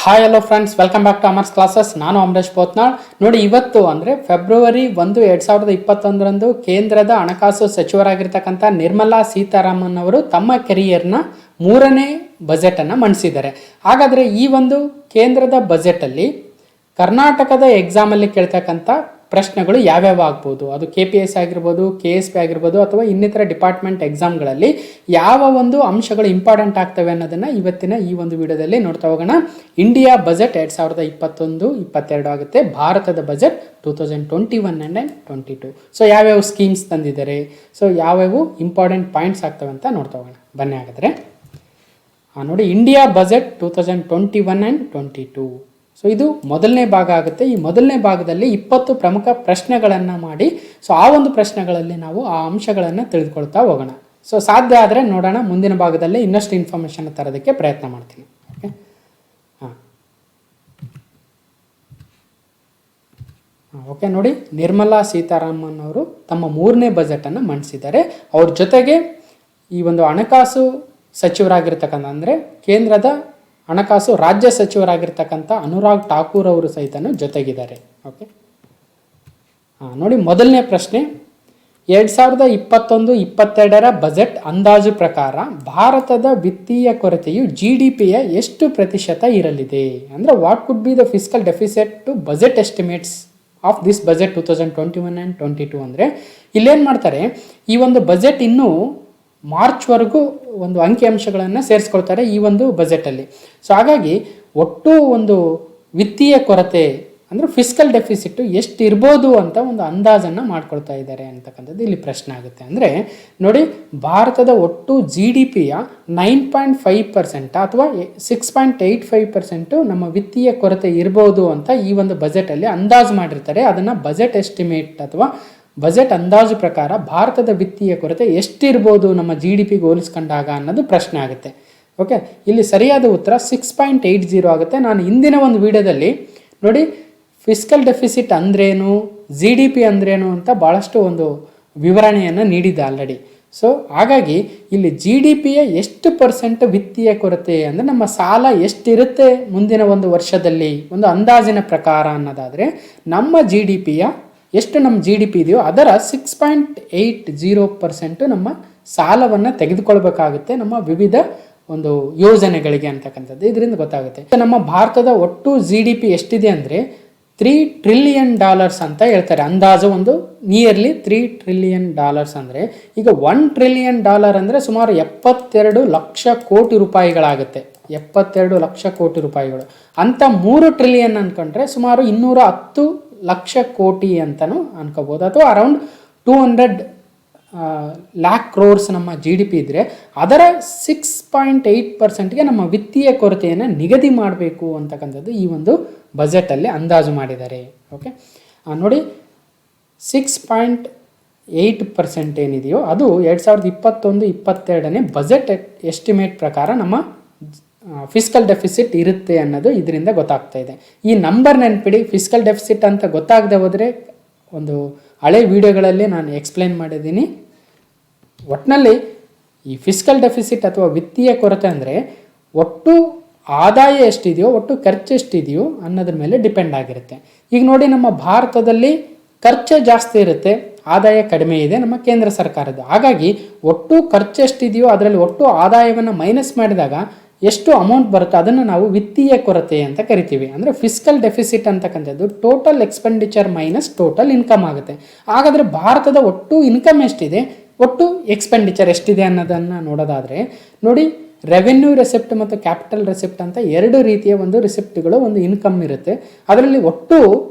Hi hello friends, welcome back to Amar's classes. ನಾನು ಅಮರೇಶ್ ಪೋತ್ನಾಳ್. ನೋಡಿ, ಇವತ್ತು ಅಂದರೆ ಫೆಬ್ರವರಿ 1, 2021 ಕೇಂದ್ರದ ಹಣಕಾಸು ಸಚಿವರಾಗಿರ್ತಕ್ಕಂಥ ನಿರ್ಮಲಾ ಸೀತಾರಾಮನ್ ಅವರು ತಮ್ಮ ಕೆರಿಯರ್ನ 3ನೇ ಬಜೆಟನ್ನು ಮಂಡಿಸಿದ್ದಾರೆ. ಹಾಗಾದರೆ ಈ ಒಂದು ಕೇಂದ್ರದ ಬಜೆಟಲ್ಲಿ ಕರ್ನಾಟಕದ ಎಕ್ಸಾಮಲ್ಲಿ ಕೇಳ್ತಕ್ಕಂಥ ಪ್ರಶ್ನೆಗಳು ಯಾವ್ಯಾವ ಆಗ್ಬೋದು, ಅದು KPS ಆಗಿರ್ಬೋದು, KSP ಆಗಿರ್ಬೋದು, ಅಥವಾ ಇನ್ನಿತರ ಡಿಪಾರ್ಟ್ಮೆಂಟ್ ಎಕ್ಸಾಮ್ಗಳಲ್ಲಿ ಯಾವ ಒಂದು ಅಂಶಗಳು ಇಂಪಾರ್ಟೆಂಟ್ ಆಗ್ತವೆ ಅನ್ನೋದನ್ನು ಇವತ್ತಿನ ಈ ಒಂದು ವಿಡಿಯೋದಲ್ಲಿ ನೋಡ್ತಾ ಹೋಗೋಣ. ಇಂಡಿಯಾ ಬಜೆಟ್ 2021-22 ಆಗುತ್ತೆ. ಭಾರತದ ಬಜೆಟ್ 2021 and 22. ಸೊ ಯಾವ್ಯಾವ ಸ್ಕೀಮ್ಸ್ ತಂದಿದ್ದಾರೆ, ಸೊ ಯಾವ್ಯಾವ ಇಂಪಾರ್ಟೆಂಟ್ ಪಾಯಿಂಟ್ಸ್ ಆಗ್ತವೆ ಅಂತ ನೋಡ್ತಾ ಹೋಗೋಣ. ಬನ್ನಿ ಹಾಗಾದರೆ. ನೋಡಿ, ಇಂಡಿಯಾ ಬಜೆಟ್ 2021 and 22. ಸೊ ಇದು ಮೊದಲನೇ ಭಾಗ ಆಗುತ್ತೆ. ಈ ಮೊದಲನೇ ಭಾಗದಲ್ಲಿ 20 ಪ್ರಮುಖ ಪ್ರಶ್ನೆಗಳನ್ನು ಮಾಡಿ, ಸೊ ಆ ಒಂದು ಪ್ರಶ್ನೆಗಳಲ್ಲಿ ನಾವು ಆ ಅಂಶಗಳನ್ನು ತಿಳಿದುಕೊಳ್ತಾ ಹೋಗೋಣ. ಸೊ ಸಾಧ್ಯ ಆದರೆ ನೋಡೋಣ, ಮುಂದಿನ ಭಾಗದಲ್ಲಿ ಇನ್ನಷ್ಟು ಇನ್ಫಾರ್ಮೇಷನ್ ತರೋದಕ್ಕೆ ಪ್ರಯತ್ನ ಮಾಡ್ತೀನಿ. ಓಕೆ ನೋಡಿ, ನಿರ್ಮಲಾ ಸೀತಾರಾಮನ್ ಅವರು ತಮ್ಮ 3ನೇ ಬಜೆಟನ್ನು ಮಂಡಿಸಿದ್ದಾರೆ. ಅವ್ರ ಜೊತೆಗೆ ಈ ಒಂದು ಹಣಕಾಸು ಸಚಿವರಾಗಿರ್ತಕ್ಕಂಥ, ಅಂದರೆ ಕೇಂದ್ರದ ಹಣಕಾಸು ರಾಜ್ಯ ಸಚಿವರಾಗಿರ್ತಕ್ಕಂಥ ಅನುರಾಗ್ ಠಾಕೂರ್ ಅವರು ಸಹಿತ ಜೊತೆಗಿದ್ದಾರೆ. ಓಕೆ, ನೋಡಿ, ಮೊದಲನೇ ಪ್ರಶ್ನೆ, 2021-22 ಬಜೆಟ್ ಅಂದಾಜು ಪ್ರಕಾರ ಭಾರತದ ವಿತ್ತೀಯ ಕೊರತೆಯು GDPಯ ಎಷ್ಟು ಪ್ರತಿಶತ ಇರಲಿದೆ? ಅಂದರೆ what could be the fiscal deficit to budget estimates of this budget 2021 and 22. ಅಂದರೆ ಇಲ್ಲೇನು ಮಾಡ್ತಾರೆ, ಈ ಒಂದು ಬಜೆಟ್ ಇನ್ನೂ ಮಾರ್ಚ್ವರೆಗೂ ಒಂದು ಅಂಕಿಅಂಶಗಳನ್ನು ಸೇರಿಸ್ಕೊಳ್ತಾರೆ ಈ ಒಂದು ಬಜೆಟಲ್ಲಿ. ಸೊ ಹಾಗಾಗಿ ಒಟ್ಟು ಒಂದು ವಿತ್ತೀಯ ಕೊರತೆ ಅಂದರೆ ಫಿಸ್ಕಲ್ ಡೆಫಿಸಿಟ್ ಎಷ್ಟು ಇರ್ಬೋದು ಅಂತ ಒಂದು ಅಂದಾಜನ್ನು ಮಾಡ್ಕೊಳ್ತಾ ಇದ್ದಾರೆ ಅಂತಕ್ಕಂಥದ್ದು ಇಲ್ಲಿ ಪ್ರಶ್ನೆ ಆಗುತ್ತೆ. ಅಂದರೆ ನೋಡಿ, ಭಾರತದ ಒಟ್ಟು GDPಯ 9.5% ಅಥವಾ 6.85% ನಮ್ಮ ವಿತ್ತೀಯ ಕೊರತೆ ಇರ್ಬೋದು ಅಂತ ಈ ಒಂದು ಬಜೆಟಲ್ಲಿ ಅಂದಾಜು ಮಾಡಿರ್ತಾರೆ. ಅದನ್ನು ಬಜೆಟ್ ಎಸ್ಟಿಮೇಟ್ ಅಥವಾ ಬಜೆಟ್ ಅಂದಾಜು ಪ್ರಕಾರ ಭಾರತದ ವಿತ್ತೀಯ ಕೊರತೆ ಎಷ್ಟಿರ್ಬೋದು ನಮ್ಮ GDPಗೆ ಹೋಲಿಸ್ಕೊಂಡಾಗ ಅನ್ನೋದು ಪ್ರಶ್ನೆ ಆಗುತ್ತೆ. ಓಕೆ, ಇಲ್ಲಿ ಸರಿಯಾದ ಉತ್ತರ 6.80 ಆಗುತ್ತೆ. ನಾನು ಹಿಂದಿನ ಒಂದು ವಿಡಿಯೋದಲ್ಲಿ ನೋಡಿ, ಫಿಸ್ಕಲ್ ಡೆಫಿಸಿಟ್ ಅಂದ್ರೇನು, GDP ಅಂದ್ರೇನು ಅಂತ ಭಾಳಷ್ಟು ಒಂದು ವಿವರಣೆಯನ್ನು ನೀಡಿದ್ದೆ ಆಲ್ರೆಡಿ. ಸೊ ಹಾಗಾಗಿ ಇಲ್ಲಿ GDPಯ ಎಷ್ಟು % ವಿತ್ತೀಯ ಕೊರತೆ ಅಂದರೆ ನಮ್ಮ ಸಾಲ ಎಷ್ಟಿರುತ್ತೆ ಮುಂದಿನ ಒಂದು ವರ್ಷದಲ್ಲಿ ಒಂದು ಅಂದಾಜಿನ ಪ್ರಕಾರ ಅನ್ನೋದಾದರೆ, ನಮ್ಮ GDPಯ ಎಷ್ಟು ನಮ್ಮ GDP ಇದೆಯೋ ಅದರ 6.80% ನಮ್ಮ ಸಾಲವನ್ನು ತೆಗೆದುಕೊಳ್ಬೇಕಾಗುತ್ತೆ ನಮ್ಮ ವಿವಿಧ ಒಂದು ಯೋಜನೆಗಳಿಗೆ ಅಂತಕ್ಕಂಥದ್ದು ಇದರಿಂದ ಗೊತ್ತಾಗುತ್ತೆ. ನಮ್ಮ ಭಾರತದ ಒಟ್ಟು GDP ಎಷ್ಟಿದೆ ಅಂದರೆ $3 trillion ಅಂತ ಹೇಳ್ತಾರೆ. ಅಂದಾಜು ಒಂದು ನಿಯರ್ಲಿ $3 trillion ಅಂದರೆ ಈಗ $1 trillion ಅಂದರೆ ಸುಮಾರು 72 ಲಕ್ಷ ಕೋಟಿ ರೂಪಾಯಿಗಳಾಗುತ್ತೆ. 72 ಲಕ್ಷ ಕೋಟಿ ರೂಪಾಯಿಗಳು ಅಂತ 3 ಟ್ರಿಲಿಯನ್ ಅಂದ್ಕೊಂಡ್ರೆ ಸುಮಾರು 210 ಲಕ್ಷ ಕೋಟಿ ಅಂತಲೂ ಅನ್ಕೋಬೋದು, ಅಥವಾ ಅರೌಂಡ್ 200 lakh crores ನಮ್ಮ GDP ಇದ್ದರೆ ಅದರ 6.8%ಗೆ ನಮ್ಮ ವಿತ್ತೀಯ ಕೊರತೆಯನ್ನು ನಿಗದಿ ಮಾಡಬೇಕು ಅಂತಕ್ಕಂಥದ್ದು ಈ ಒಂದು ಬಜೆಟಲ್ಲಿ ಅಂದಾಜು ಮಾಡಿದ್ದಾರೆ. ಓಕೆ ನೋಡಿ, 6.8% ಏನಿದೆಯೋ ಅದು 2021-22ನೇ ಬಜೆಟ್ ಎಸ್ಟಿಮೇಟ್ ಪ್ರಕಾರ ನಮ್ಮ ಫಿಸ್ಕಲ್ ಡೆಫಿಸಿಟ್ ಇರುತ್ತೆ ಅನ್ನೋದು ಇದರಿಂದ ಗೊತ್ತಾಗ್ತಾ ಇದೆ. ಈ ನಂಬರ್ ನೆನ್ಪಿಡಿ, ಫಿಸ್ಕಲ್ ಡೆಫಿಸಿಟ್ ಅಂತ ಗೊತ್ತಾಗದೆ ಹೋದರೆ ಒಂದು ಹಳೆ ವಿಡಿಯೋಗಳಲ್ಲಿ ನಾನು ಎಕ್ಸ್ಪ್ಲೈನ್ ಮಾಡಿದ್ದೀನಿ. ಒಟ್ಟಿನಲ್ಲಿ ಈ ಫಿಸ್ಕಲ್ ಡೆಫಿಸಿಟ್ ಅಥವಾ ವಿತ್ತೀಯ ಕೊರತೆ ಅಂದರೆ ಒಟ್ಟು ಆದಾಯ ಎಷ್ಟಿದೆಯೋ ಒಟ್ಟು ಖರ್ಚು ಎಷ್ಟಿದೆಯೋ ಅನ್ನೋದ್ರ ಮೇಲೆ ಡಿಪೆಂಡ್ ಆಗಿರುತ್ತೆ. ಈಗ ನೋಡಿ, ನಮ್ಮ ಭಾರತದಲ್ಲಿ ಖರ್ಚು ಜಾಸ್ತಿ ಇರುತ್ತೆ, ಆದಾಯ ಕಡಿಮೆ ಇದೆ ನಮ್ಮ ಕೇಂದ್ರ ಸರ್ಕಾರದ್ದು. ಹಾಗಾಗಿ ಒಟ್ಟು ಖರ್ಚು ಎಷ್ಟಿದೆಯೋ ಅದರಲ್ಲಿ ಒಟ್ಟು ಆದಾಯವನ್ನು ಮೈನಸ್ ಮಾಡಿದಾಗ ಎಷ್ಟು ಅಮೌಂಟ್ ಬರುತ್ತೋ ಅದನ್ನು ನಾವು ವಿತ್ತೀಯ ಕೊರತೆ ಅಂತ ಕರಿತೀವಿ. ಅಂದರೆ ಫಿಸ್ಕಲ್ ಡೆಫಿಸಿಟ್ ಅಂತಕ್ಕಂಥದ್ದು total expenditure minus total income ಆಗುತ್ತೆ. ಹಾಗಾದರೆ ಭಾರತದ ಒಟ್ಟು ಇನ್ಕಮ್ ಎಷ್ಟಿದೆ, ಒಟ್ಟು ಎಕ್ಸ್ಪೆಂಡಿಚರ್ ಎಷ್ಟಿದೆ ಅನ್ನೋದನ್ನು ನೋಡೋದಾದರೆ ನೋಡಿ, ರೆವೆನ್ಯೂ ರೆಸಿಪ್ಟ್ ಮತ್ತು ಕ್ಯಾಪಿಟಲ್ ರೆಸಿಪ್ಟ್ ಅಂತ 2 ರೀತಿಯ ಒಂದು ರಿಸಿಪ್ಟ್ಗಳು ಒಂದು ಇನ್ಕಮ್ ಇರುತ್ತೆ. ಅದರಲ್ಲಿ ಒಟ್ಟು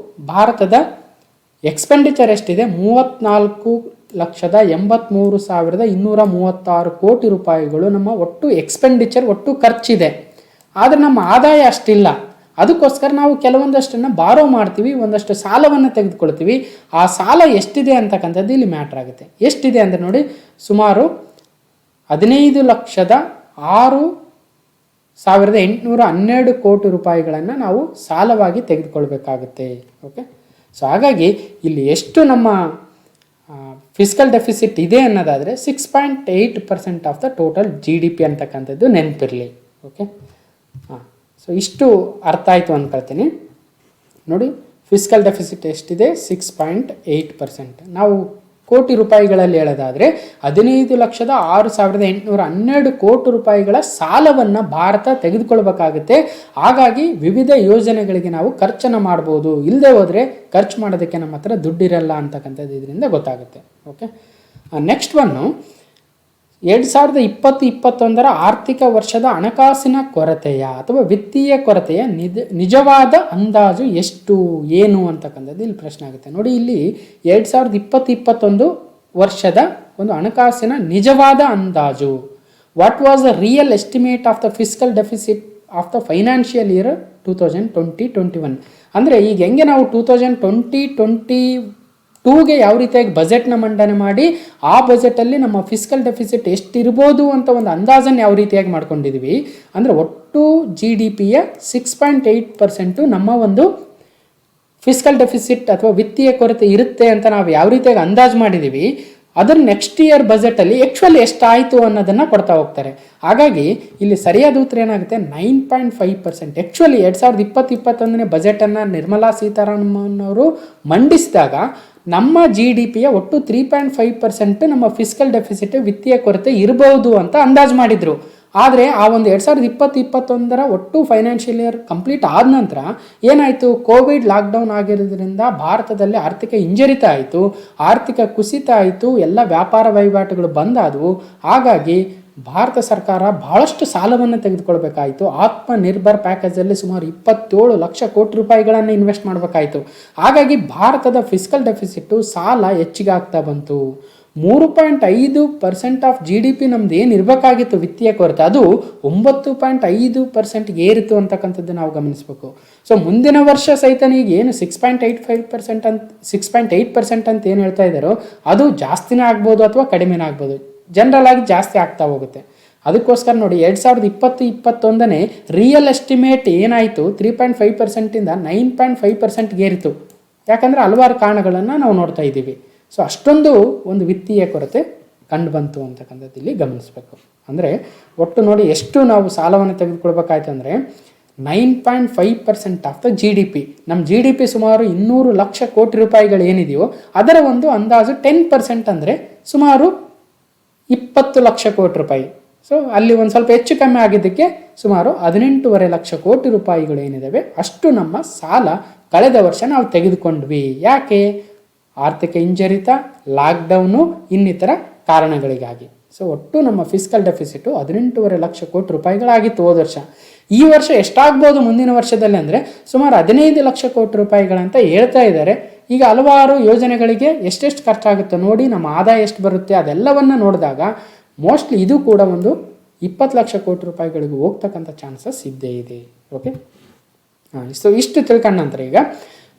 ಭಾರತದ ಎಕ್ಸ್ಪೆಂಡಿಚರ್ ಎಷ್ಟಿದೆ, 34,83,236 ಕೋಟಿ ರೂಪಾಯಿಗಳು ನಮ್ಮ ಒಟ್ಟು ಎಕ್ಸ್ಪೆಂಡಿಚರ್, ಒಟ್ಟು ಖರ್ಚಿದೆ. ಆದರೆ ನಮ್ಮ ಆದಾಯ ಅಷ್ಟಿಲ್ಲ. ಅದಕ್ಕೋಸ್ಕರ ನಾವು ಕೆಲವೊಂದಷ್ಟನ್ನು ಬಾರೋ ಮಾಡ್ತೀವಿ, ಒಂದಷ್ಟು ಸಾಲವನ್ನು ತೆಗೆದುಕೊಳ್ತೀವಿ. ಆ ಸಾಲ ಎಷ್ಟಿದೆ ಅಂತಕ್ಕಂಥದ್ದು ಇಲ್ಲಿ ಮ್ಯಾಟ್ರ್ ಆಗುತ್ತೆ. ಎಷ್ಟಿದೆ ಅಂದರೆ ನೋಡಿ, ಸುಮಾರು 15,06,812 ಕೋಟಿ ರೂಪಾಯಿಗಳನ್ನು ನಾವು ಸಾಲವಾಗಿ ತೆಗೆದುಕೊಳ್ಬೇಕಾಗುತ್ತೆ. ಓಕೆ, ಸೊ ಹಾಗಾಗಿ ಇಲ್ಲಿ ಎಷ್ಟು ನಮ್ಮ ಫಿಸ್ಕಲ್ ಡೆಫಿಸಿಟ್ ಇದೆ ಅನ್ನೋದಾದರೆ 6.8% ಆಫ್ ದ ಟೋಟಲ್ GDP ಅಂತಕ್ಕಂಥದ್ದು ನೆನಪಿರಲಿ. ಓಕೆ, ಸೊ ಸೊ ಇಷ್ಟು ಅರ್ಥ ಆಯಿತು ಅಂದ್ಕೊಳ್ತೀನಿ. ನೋಡಿ, ಫಿಸ್ಕಲ್ ಡೆಫಿಸಿಟ್ ಎಷ್ಟಿದೆ? 6.8%. ನಾವು ಕೋಟಿ ರೂಪಾಯಿಗಳಲ್ಲಿ ಹೇಳೋದಾದರೆ 15,06,812 ಕೋಟಿ ರೂಪಾಯಿಗಳ ಸಾಲವನ್ನು ಭಾರತ ತೆಗೆದುಕೊಳ್ಬೇಕಾಗುತ್ತೆ. ಹಾಗಾಗಿ ವಿವಿಧ ಯೋಜನೆಗಳಿಗೆ ನಾವು ಖರ್ಚನ್ನು ಮಾಡ್ಬೋದು. ಇಲ್ಲದೆ ಹೋದರೆ ಖರ್ಚು ಮಾಡೋದಕ್ಕೆ ನಮ್ಮ ಹತ್ರ ದುಡ್ಡಿರಲ್ಲ ಅಂತಕ್ಕಂಥದ್ದು ಇದರಿಂದ ಗೊತ್ತಾಗುತ್ತೆ. ಓಕೆ, ನೆಕ್ಸ್ಟ್ ಒನ್ನು 2020-21 ಆರ್ಥಿಕ ವರ್ಷದ ಹಣಕಾಸಿನ ಕೊರತೆಯ ಅಥವಾ ವಿತ್ತೀಯ ಕೊರತೆಯ ನಿಜವಾದ ಅಂದಾಜು ಎಷ್ಟು, ಏನು ಅಂತಕ್ಕಂಥದ್ದು ಇಲ್ಲಿ ಪ್ರಶ್ನೆ ಆಗುತ್ತೆ. ನೋಡಿ, ಇಲ್ಲಿ 2020-21 ವರ್ಷದ ಒಂದು ಹಣಕಾಸಿನ ನಿಜವಾದ ಅಂದಾಜು, what was the real estimate of the fiscal deficit of the financial year 2020-21. ಅಂದರೆ ಈಗ ಹೆಂಗೆ ನಾವು 2020-22ಗೆ ಯಾವ ರೀತಿಯಾಗಿ ಬಜೆಟ್ನ ಮಂಡನೆ ಮಾಡಿ ಆ ಬಜೆಟಲ್ಲಿ ನಮ್ಮ ಫಿಸ್ಕಲ್ ಡೆಫಿಸಿಟ್ ಎಷ್ಟಿರ್ಬೋದು ಅಂತ ಒಂದು ಅಂದಾಜನ್ನು ಯಾವ ರೀತಿಯಾಗಿ ಮಾಡ್ಕೊಂಡಿದ್ದೀವಿ ಅಂದರೆ ಒಟ್ಟು GDPಯ 6.8% ನಮ್ಮ ಒಂದು ಫಿಸ್ಕಲ್ ಡೆಫಿಸಿಟ್ ಅಥವಾ ವಿತ್ತೀಯ ಕೊರತೆ ಇರುತ್ತೆ ಅಂತ ನಾವು ಯಾವ ರೀತಿಯಾಗಿ ಅಂದಾಜು ಮಾಡಿದ್ದೀವಿ, ಅದನ್ನು ನೆಕ್ಸ್ಟ್ ಇಯರ್ ಬಜೆಟಲ್ಲಿ ಆ್ಯಕ್ಚುಲಿ ಎಷ್ಟಾಯಿತು ಅನ್ನೋದನ್ನು ಕೊಡ್ತಾ ಹೋಗ್ತಾರೆ. ಹಾಗಾಗಿ ಇಲ್ಲಿ ಸರಿಯಾದ ಉತ್ತರ ಏನಾಗುತ್ತೆ? 9.5%. ಆ್ಯಕ್ಚುಲಿ 2020-21 ಬಜೆಟನ್ನು ನಿರ್ಮಲಾ ಸೀತಾರಾಮನ್ ಅವರು ಮಂಡಿಸಿದಾಗ ನಮ್ಮ GDPಯ ಒಟ್ಟು 3.5% ನಮ್ಮ ಫಿಸ್ಕಲ್ ಡೆಫಿಸಿಟ್ ವಿತ್ತೀಯ ಕೊರತೆ ಇರಬಹುದು ಅಂತ ಅಂದಾಜು ಮಾಡಿದರು. ಆದರೆ ಆ ಒಂದು 2020-21 ಒಟ್ಟು ಫೈನಾನ್ಷಿಯಲ್ ಇಯರ್ ಕಂಪ್ಲೀಟ್ ಆದ ನಂತರ ಏನಾಯಿತು? ಕೋವಿಡ್ ಲಾಕ್ಡೌನ್ ಆಗಿರೋದ್ರಿಂದ ಭಾರತದಲ್ಲಿ ಆರ್ಥಿಕ ಹಿಂಜರಿತ ಆಯಿತು, ಆರ್ಥಿಕ ಕುಸಿತ ಆಯಿತು, ಎಲ್ಲ ವ್ಯಾಪಾರ ವಹಿವಾಟುಗಳು ಬಂದಾದವು. ಹಾಗಾಗಿ ಭಾರತ ಸರ್ಕಾರ ಬಹಳಷ್ಟು ಸಾಲವನ್ನು ತೆಗೆದುಕೊಳ್ಬೇಕಾಯಿತು. ಆತ್ಮನಿರ್ಭರ್ ಪ್ಯಾಕೇಜಲ್ಲಿ ಸುಮಾರು 27 ಲಕ್ಷ ಕೋಟಿ ರೂಪಾಯಿಗಳನ್ನು ಇನ್ವೆಸ್ಟ್ ಮಾಡಬೇಕಾಯಿತು. ಹಾಗಾಗಿ ಭಾರತದ ಫಿಸ್ಕಲ್ ಡೆಫಿಸಿಟ್ಟು ಸಾಲ ಹೆಚ್ಚಿಗೆ ಆಗ್ತಾ ಬಂತು. 3.5% ಆಫ್ GDP ನಮ್ದು ಏನು ಇರಬೇಕಾಗಿತ್ತು ವಿತ್ತೀಯ ಕೊರತೆ, ಅದು 9.5% ಏರಿತು ಅಂತಕ್ಕಂಥದ್ದು ನಾವು ಗಮನಿಸಬೇಕು. ಸೊ ಮುಂದಿನ ವರ್ಷ ಸಹಿತ ಈಗ ಏನು 6.8% ಅಂತ ಏನು ಹೇಳ್ತಾ ಇದ್ದಾರೋ ಅದು ಜಾಸ್ತಿನೇ ಆಗ್ಬೋದು ಅಥವಾ ಕಡಿಮೆನೇ ಆಗ್ಬೋದು. ಜನರಲ್ ಆಗಿ ಜಾಸ್ತಿ ಆಗ್ತಾ ಹೋಗುತ್ತೆ. ಅದಕ್ಕೋಸ್ಕರ ನೋಡಿ 2020-21 ರಿಯಲ್ ಎಸ್ಟಿಮೇಟ್ ಏನಾಯಿತು 3.5%ಇಂದ 9.5%ಗೆ ಏರಿತು. ಯಾಕಂದರೆ ಹಲವಾರು ಕಾರಣಗಳನ್ನು ನಾವು ನೋಡ್ತಾ ಇದ್ದೀವಿ. ಸೊ ಅಷ್ಟೊಂದು ಒಂದು ವಿತ್ತೀಯ ಕೊರತೆ ಕಂಡು ಬಂತು ಅಂತಕ್ಕಂಥದ್ದು ಇಲ್ಲಿ ಗಮನಿಸಬೇಕು. ಅಂದರೆ ಒಟ್ಟು ನೋಡಿ ಎಷ್ಟು ನಾವು ಸಾಲವನ್ನು ತೆಗೆದುಕೊಳ್ಬೇಕಾಯ್ತು ಅಂದರೆ 9.5% ಆಫ್ ದ GDP. ನಮ್ಮ GDP ಸುಮಾರು 200 ಲಕ್ಷ ಕೋಟಿ ರೂಪಾಯಿಗಳು ಏನಿದೆಯೋ ಅದರ ಒಂದು ಅಂದಾಜು 10% ಅಂದರೆ ಸುಮಾರು 20 ಲಕ್ಷ ಕೋಟಿ ರೂಪಾಯಿ. ಸೊ ಅಲ್ಲಿ ಒಂದು ಸ್ವಲ್ಪ ಹೆಚ್ಚು ಕಮ್ಮಿ ಆಗಿದ್ದಕ್ಕೆ ಸುಮಾರು 18.5 ಲಕ್ಷ ಕೋಟಿ ರೂಪಾಯಿಗಳು ಏನಿದ್ದಾವೆ ಅಷ್ಟು ನಮ್ಮ ಸಾಲ ಕಳೆದ ವರ್ಷ ನಾವು ತೆಗೆದುಕೊಂಡ್ವಿ. ಯಾಕೆ? ಆರ್ಥಿಕ ಹಿಂಜರಿತ, ಲಾಕ್ಡೌನು, ಇನ್ನಿತರ ಕಾರಣಗಳಿಗಾಗಿ. ಸೊ ಒಟ್ಟು ನಮ್ಮ ಫಿಸ್ಕಲ್ ಡೆಫಿಸಿಟು 18.5 ಲಕ್ಷ ಕೋಟಿ ರೂಪಾಯಿಗಳಾಗಿತ್ತು ಹೋದ ವರ್ಷ. ಈ ವರ್ಷ ಎಷ್ಟಾಗ್ಬೋದು ಮುಂದಿನ ವರ್ಷದಲ್ಲಿ ಅಂದರೆ ಸುಮಾರು 15 ಲಕ್ಷ ಕೋಟಿ ರೂಪಾಯಿಗಳಂತ ಹೇಳ್ತಾ ಇದ್ದಾರೆ. ಈಗ ಹಲವಾರು ಯೋಜನೆಗಳಿಗೆ ಎಷ್ಟೆಷ್ಟು ಖರ್ಚಾಗುತ್ತೆ ನೋಡಿ, ನಮ್ಮ ಆದಾಯ ಎಷ್ಟು ಬರುತ್ತೆ ಅದೆಲ್ಲವನ್ನು ನೋಡಿದಾಗ ಮೋಸ್ಟ್ಲಿ ಇದು ಕೂಡ ಒಂದು 20 ಲಕ್ಷ ಕೋಟಿ ರೂಪಾಯಿಗಳಿಗೂ ಹೋಗ್ತಕ್ಕಂಥ ಚಾನ್ಸಸ್ ಇದ್ದೇ ಇದೆ. ಓಕೆ, ಸೊ ಇಷ್ಟು ತಿಳ್ಕೊಂಡ ನಂತರ ಈಗ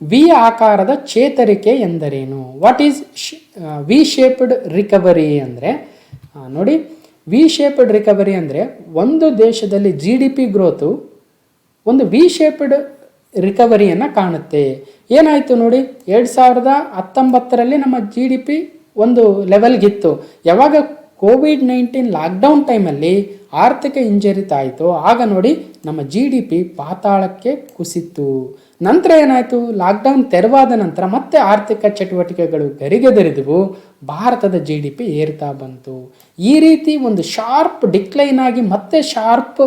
ವಿ ಆಕಾರದ ಚೇತರಿಕೆ ಎಂದರೇನು? What is V shaped recovery ಅಂದರೆ ನೋಡಿ, ವಿ ಶೇಪ್ಡ್ ರಿಕವರಿ ಅಂದರೆ ಒಂದು ದೇಶದಲ್ಲಿ GDP ಗ್ರೋತು ಒಂದು ವಿ ಶೇಪ್ಡ್ ರಿಕವರಿಯನ್ನು ಕಾಣುತ್ತೆ. ಏನಾಯಿತು ನೋಡಿ, 2019ರಲ್ಲಿ ನಮ್ಮ GDP ಒಂದು ಲೆವೆಲ್ಗಿತ್ತು. ಯಾವಾಗ COVID-19 ಲಾಕ್ಡೌನ್ ಟೈಮಲ್ಲಿ ಆರ್ಥಿಕ ಹಿಂಜರಿತ ಆಯಿತು, ಆಗ ನೋಡಿ ನಮ್ಮ GDP ಪಾತಾಳಕ್ಕೆ ಕುಸಿತು. ನಂತರ ಏನಾಯಿತು, ಲಾಕ್ಡೌನ್ ತೆರವಾದ ನಂತರ ಮತ್ತೆ ಆರ್ಥಿಕ ಚಟುವಟಿಕೆಗಳು ಗರಿಗೆದರಿದವು, ಭಾರತದ GDP ಏರ್ತಾ ಬಂತು. ಈ ರೀತಿ ಒಂದು ಶಾರ್ಪ್ ಡಿಕ್ಲೈನ್ ಆಗಿ ಮತ್ತೆ ಶಾರ್ಪ್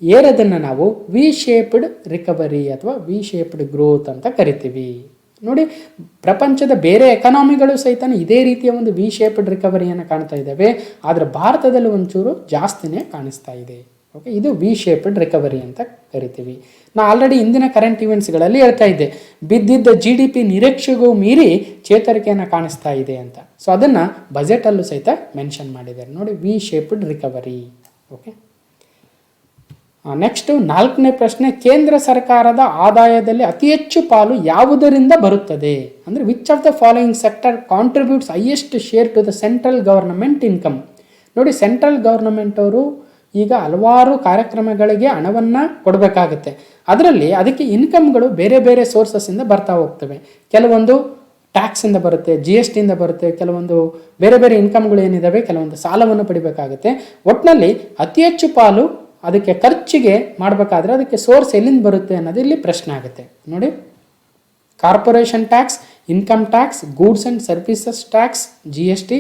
ಏರೋದನ್ನು ನಾವು ವಿ ಶೇಪ್ಡ್ ರಿಕವರಿ ಅಥವಾ ವಿ ಶೇಪ್ಡ್ ಗ್ರೋತ್ ಅಂತ ಕರಿತೀವಿ. ನೋಡಿ, ಪ್ರಪಂಚದ ಬೇರೆ ಎಕಾನಮಿಗಳು ಸಹಿತ ಇದೇ ರೀತಿಯ ಒಂದು ವಿ ಶೇಪ್ಡ್ ರಿಕವರಿಯನ್ನು ಕಾಣ್ತಾ ಇದ್ದಾವೆ. ಆದರೆ ಭಾರತದಲ್ಲಿ ಒಂಚೂರು ಜಾಸ್ತಿನೇ ಕಾಣಿಸ್ತಾ ಇದೆ. ಓಕೆ, ಇದು ವಿ ಶೇಪ್ಡ್ ರಿಕವರಿ ಅಂತ ಕರಿತೀವಿ. ನಾ ಆಲ್ರೆಡಿ ಇಂದಿನ ಕರೆಂಟ್ ಇವೆಂಟ್ಸ್ಗಳಲ್ಲಿ ಹೇಳ್ತಾ ಇದ್ದೆ, ಬಿದ್ದಿದ್ದ GDP ನಿರೀಕ್ಷೆಗೂ ಮೀರಿ ಚೇತರಿಕೆಯನ್ನು ಕಾಣಿಸ್ತಾ ಇದೆ ಅಂತ. ಸೊ ಅದನ್ನು ಬಜೆಟಲ್ಲೂ ಸಹಿತ ಮೆನ್ಷನ್ ಮಾಡಿದ್ದಾರೆ ನೋಡಿ, V shaped recovery. Okay, next 4ನೇ ಪ್ರಶ್ನೆ, ಕೇಂದ್ರ ಸರ್ಕಾರದ ಆದಾಯದಲ್ಲಿ ಅತಿ ಹೆಚ್ಚು ಪಾಲು ಯಾವುದರಿಂದ ಬರುತ್ತದೆ? ಅಂದರೆ which of the following sector contributes highest share to the central government income? ನೋಡಿ, ಸೆಂಟ್ರಲ್ ಗವರ್ನಮೆಂಟ್ ಅವರು ಈಗ ಹಲವಾರು ಕಾರ್ಯಕ್ರಮಗಳಿಗೆ ಹಣವನ್ನು ಕೊಡಬೇಕಾಗುತ್ತೆ. ಅದರಲ್ಲಿ ಅದಕ್ಕೆ ಇನ್ಕಮ್ಗಳು ಬೇರೆ ಬೇರೆ ಸೋರ್ಸಸ್ಸಿಂದ ಬರ್ತಾ ಹೋಗ್ತವೆ. ಕೆಲವೊಂದು ಟ್ಯಾಕ್ಸಿಂದ ಬರುತ್ತೆ, GSTಯಿಂದ ಬರುತ್ತೆ, ಕೆಲವೊಂದು ಬೇರೆ ಬೇರೆ ಇನ್ಕಮ್ಗಳು ಏನಿದ್ದಾವೆ, ಕೆಲವೊಂದು ಸಾಲವನ್ನು ಪಡಿಬೇಕಾಗುತ್ತೆ. ಒಟ್ಟಿನಲ್ಲಿ ಅತಿ ಹೆಚ್ಚು ಪಾಲು ಅದಕ್ಕೆ ಖರ್ಚಿಗೆ ಮಾಡಬೇಕಾದ್ರೆ ಅದಕ್ಕೆ ಸೋರ್ಸ್ ಎಲ್ಲಿಂದ ಬರುತ್ತೆ ಅನ್ನೋದು ಇಲ್ಲಿ ಪ್ರಶ್ನೆ ಆಗುತ್ತೆ ನೋಡಿ. Corporation tax, income tax, goods and services tax, GST,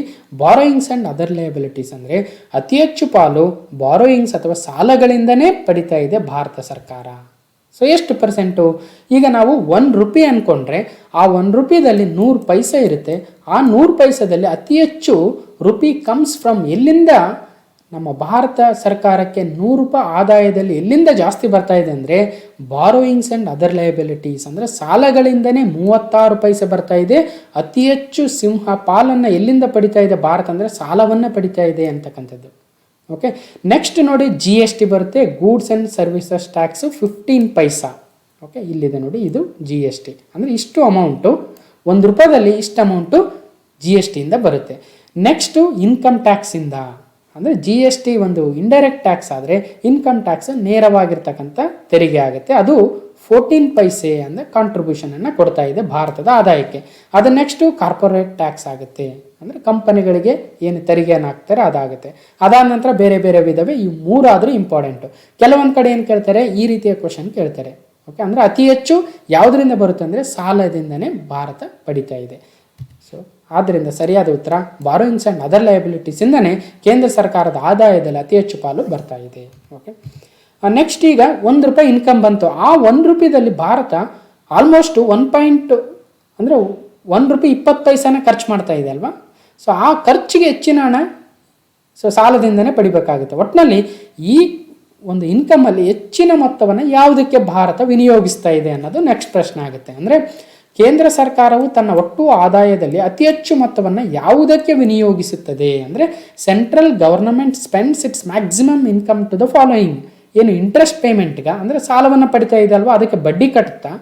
borrowings and other liabilities. ಅಂದರೆ ಅತಿ ಹೆಚ್ಚು ಪಾಲು ಬಾರೋಯಿಂಗ್ಸ್ ಅಥವಾ ಸಾಲಗಳಿಂದನೇ ಪಡಿತಾ ಇದೆ ಭಾರತ ಸರ್ಕಾರ. ಸೊ ಎಷ್ಟು ಪರ್ಸೆಂಟು? ಈಗ ನಾವು 1 ರೂಪಾಯಿ ಅಂದ್ಕೊಂಡ್ರೆ ಆ 1 ರೂಪಾಯಿದಲ್ಲಿ 100 ಪೈಸೆ ಇರುತ್ತೆ. ಆ 100 ಪೈಸದಲ್ಲಿ ಅತಿ ಹೆಚ್ಚು ರೂಪಾಯಿ ಕಮ್ಸ್ ಫ್ರಮ್ ಎಲ್ಲಿಂದ ನಮ್ಮ ಭಾರತ ಸರ್ಕಾರಕ್ಕೆ 100 ರೂಪಾಯಿ ಆದಾಯದಲ್ಲಿ ಎಲ್ಲಿಂದ ಜಾಸ್ತಿ ಬರ್ತಾ ಇದೆ ಅಂದರೆ ಬಾರೋಯಿಂಗ್ಸ್ ಆ್ಯಂಡ್ ಅದರ್ ಲಯಬಿಲಿಟೀಸ್. ಅಂದರೆ ಸಾಲಗಳಿಂದನೇ 36 ಪೈಸೆ ಬರ್ತಾ ಇದೆ. ಅತಿ ಹೆಚ್ಚು ಸಿಂಹ ಪಾಲನ್ನು ಎಲ್ಲಿಂದ ಪಡಿತಾ ಇದೆ ಭಾರತ ಅಂದರೆ ಸಾಲವನ್ನು ಪಡಿತಾ ಇದೆ ಅಂತಕ್ಕಂಥದ್ದು. ಓಕೆ, ನೆಕ್ಸ್ಟ್ ನೋಡಿ GST ಬರುತ್ತೆ, goods and services tax 15 paisa. Okay, ಇಲ್ಲಿದೆ ನೋಡಿ, ಇದು GST. ಅಂದರೆ ಇಷ್ಟು ಅಮೌಂಟು 1 ರೂಪಾಯಿದಲ್ಲಿ ಇಷ್ಟು ಅಮೌಂಟು GSTಯಿಂದ ಬರುತ್ತೆ. ನೆಕ್ಸ್ಟು ಇನ್ಕಮ್ ಟ್ಯಾಕ್ಸಿಂದ, ಅಂದರೆ GST ಒಂದು ಇಂಡೈರೆಕ್ಟ್ ಟ್ಯಾಕ್ಸ್ ಆದರೆ ಇನ್ಕಮ್ ಟ್ಯಾಕ್ಸ್ ನೇರವಾಗಿರ್ತಕ್ಕಂಥ ತೆರಿಗೆ ಆಗುತ್ತೆ. ಅದು 14 ಪೈಸೆ ಅಂದರೆ ಕಾಂಟ್ರಿಬ್ಯೂಷನನ್ನು ಕೊಡ್ತಾ ಇದೆ ಭಾರತದ ಆದಾಯಕ್ಕೆ. ಅದು ನೆಕ್ಸ್ಟು ಕಾರ್ಪೊರೇಟ್ ಟ್ಯಾಕ್ಸ್ ಆಗುತ್ತೆ, ಅಂದರೆ ಕಂಪನಿಗಳಿಗೆ ಏನು ತೆರಿಗೆಯನ್ನು ಹಾಕ್ತಾರೆ ಅದಾಗುತ್ತೆ. ಅದಾದ ನಂತರ ಬೇರೆ ಬೇರೆ ವಿಧವೇ, ಈ 3 ಆದರೂ ಇಂಪಾರ್ಟೆಂಟು. ಕೆಲವೊಂದು ಕಡೆ ಏನು ಕೇಳ್ತಾರೆ, ಈ ರೀತಿಯ ಕ್ವಶನ್ ಕೇಳ್ತಾರೆ. ಓಕೆ, ಅಂದರೆ ಅತಿ ಹೆಚ್ಚು ಯಾವುದರಿಂದ ಬರುತ್ತೆ ಅಂದರೆ ಸಾಲದಿಂದನೇ ಭಾರತ ಪಡಿತಾ ಇದೆ. ಸೊ ಆದ್ದರಿಂದ ಸರಿಯಾದ ಉತ್ತರ ಬಾರೋಯಿಂಗ್ಸ್ ಆ್ಯಂಡ್ ಅದರ್ ಲಯಬಿಲಿಟೀಸಿಂದನೇ ಕೇಂದ್ರ ಸರ್ಕಾರದ ಆದಾಯದಲ್ಲಿ ಅತಿ ಹೆಚ್ಚು ಪಾಲು ಬರ್ತಾ ಇದೆ. ಓಕೆ, ನೆಕ್ಸ್ಟ್ ಈಗ 1 ರೂಪಾಯಿ ಇನ್ಕಮ್ ಬಂತು. ಆ 1 ರೂಪಾಯಿದಲ್ಲಿ ಭಾರತ ಆಲ್ಮೋಸ್ಟ್ 1 ಅಂದರೆ 1 ರೂಪಾಯಿ 20 ಪೈಸಾನ ಖರ್ಚು ಮಾಡ್ತಾ ಇದೆ ಅಲ್ವಾ. ಸೊ ಆ ಖರ್ಚಿಗೆ ಹೆಚ್ಚಿನ ಹಣ ಸಾಲದಿಂದನೇ ಪಡಿಬೇಕಾಗುತ್ತೆ. ಒಟ್ಟಿನಲ್ಲಿ ಈ ಒಂದು ಇನ್ಕಮಲ್ಲಿ ಹೆಚ್ಚಿನ ಮೊತ್ತವನ್ನು ಯಾವುದಕ್ಕೆ ಭಾರತ ವಿನಿಯೋಗಿಸ್ತಾ ಇದೆ ಅನ್ನೋದು ನೆಕ್ಸ್ಟ್ ಪ್ರಶ್ನೆ ಆಗುತ್ತೆ. ಅಂದರೆ ಕೇಂದ್ರ ಸರ್ಕಾರವು ತನ್ನ ಒಟ್ಟು ಆದಾಯದಲ್ಲಿ ಅತಿ ಹೆಚ್ಚು ಮೊತ್ತವನ್ನು ಯಾವುದಕ್ಕೆ ವಿನಿಯೋಗಿಸುತ್ತದೆ ಅಂದರೆ central government spends its maximum income to the following. ಏನು ಇಂಟ್ರೆಸ್ಟ್ ಪೇಮೆಂಟ್ಗ ಅಂದರೆ ಸಾಲವನ್ನು ಪಡಿತಾ ಇದೆ ಅಲ್ವಾ, ಅದಕ್ಕೆ ಬಡ್ಡಿ ಕಟ್ತಾ,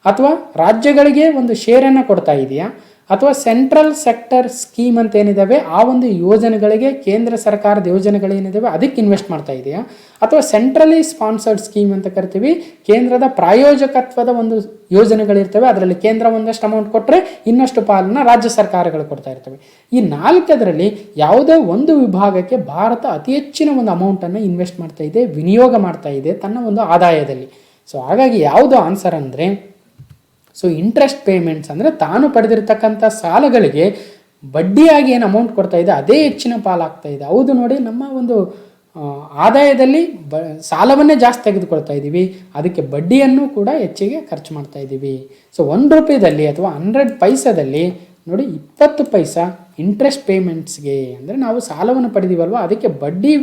ಅಥವಾ ರಾಜ್ಯಗಳಿಗೆ ಒಂದು ಶೇರನ್ನು ಕೊಡ್ತಾ ಇದೆಯಾ, ಅಥವಾ ಸೆಂಟ್ರಲ್ ಸೆಕ್ಟರ್ ಸ್ಕೀಮ್ ಅಂತ ಏನಿದ್ದಾವೆ ಆ ಒಂದು ಯೋಜನೆಗಳಿಗೆ, ಕೇಂದ್ರ ಸರ್ಕಾರದ ಯೋಜನೆಗಳೇನಿದ್ದಾವೆ ಅದಕ್ಕೆ ಇನ್ವೆಸ್ಟ್ ಮಾಡ್ತಾ ಇದೆಯಾ, ಅಥವಾ ಸೆಂಟ್ರಲಿ ಸ್ಪಾನ್ಸರ್ಡ್ ಸ್ಕೀಮ್ ಅಂತ ಕರಿತೀವಿ, ಕೇಂದ್ರದ ಪ್ರಾಯೋಜಕತ್ವದ ಒಂದು ಯೋಜನೆಗಳಿರ್ತವೆ, ಅದರಲ್ಲಿ ಕೇಂದ್ರ ಒಂದಷ್ಟು ಅಮೌಂಟ್ ಕೊಟ್ಟರೆ ಇನ್ನಷ್ಟು ಪಾಲನ್ನು ರಾಜ್ಯ ಸರ್ಕಾರಗಳು ಕೊಡ್ತಾ ಇರ್ತವೆ. ಈ 4 ಯಾವುದೋ ಒಂದು ವಿಭಾಗಕ್ಕೆ ಭಾರತ ಅತಿ ಹೆಚ್ಚಿನ ಒಂದು ಅಮೌಂಟನ್ನು ಇನ್ವೆಸ್ಟ್ ಮಾಡ್ತಾ ಇದೆ, ವಿನಿಯೋಗ ಮಾಡ್ತಾ ಇದೆ ತನ್ನ ಒಂದು ಆದಾಯದಲ್ಲಿ. ಸೊ ಹಾಗಾಗಿ ಯಾವುದು ಆನ್ಸರ್ ಅಂದರೆ ಇಂಟ್ರೆಸ್ಟ್ ಪೇಮೆಂಟ್ಸ್, ಅಂದರೆ ತಾನು ಪಡೆದಿರ್ತಕ್ಕಂಥ ಸಾಲಗಳಿಗೆ ಬಡ್ಡಿಯಾಗಿ ಏನು ಅಮೌಂಟ್ ಕೊಡ್ತಾ ಇದೆ ಅದೇ ಹೆಚ್ಚಿನ ಪಾಲಾಗ್ತಾ ಇದೆ. ಹೌದು ನೋಡಿ, ನಮ್ಮ ಒಂದು ಆದಾಯದಲ್ಲಿ ಸಾಲವನ್ನೇ ಜಾಸ್ತಿ ತೆಗೆದುಕೊಳ್ತಾ ಇದ್ದೀವಿ, ಅದಕ್ಕೆ ಬಡ್ಡಿಯನ್ನು ಕೂಡ ಹೆಚ್ಚಿಗೆ ಖರ್ಚು ಮಾಡ್ತಾ ಇದ್ದೀವಿ. ಸೊ 1 ರೂಪಾಯಿದಲ್ಲಿ ಅಥವಾ 100 ಪೈಸದಲ್ಲಿ ನೋಡಿ 20 ಪೈಸಾ ಇಂಟ್ರೆಸ್ಟ್ ಪೇಮೆಂಟ್ಸ್ಗೆ, ಅಂದರೆ ನಾವು ಸಾಲವನ್ನು ಪಡೆದೀವಲ್ವ ಅದಕ್ಕೆ ಬಡ್ಡಿ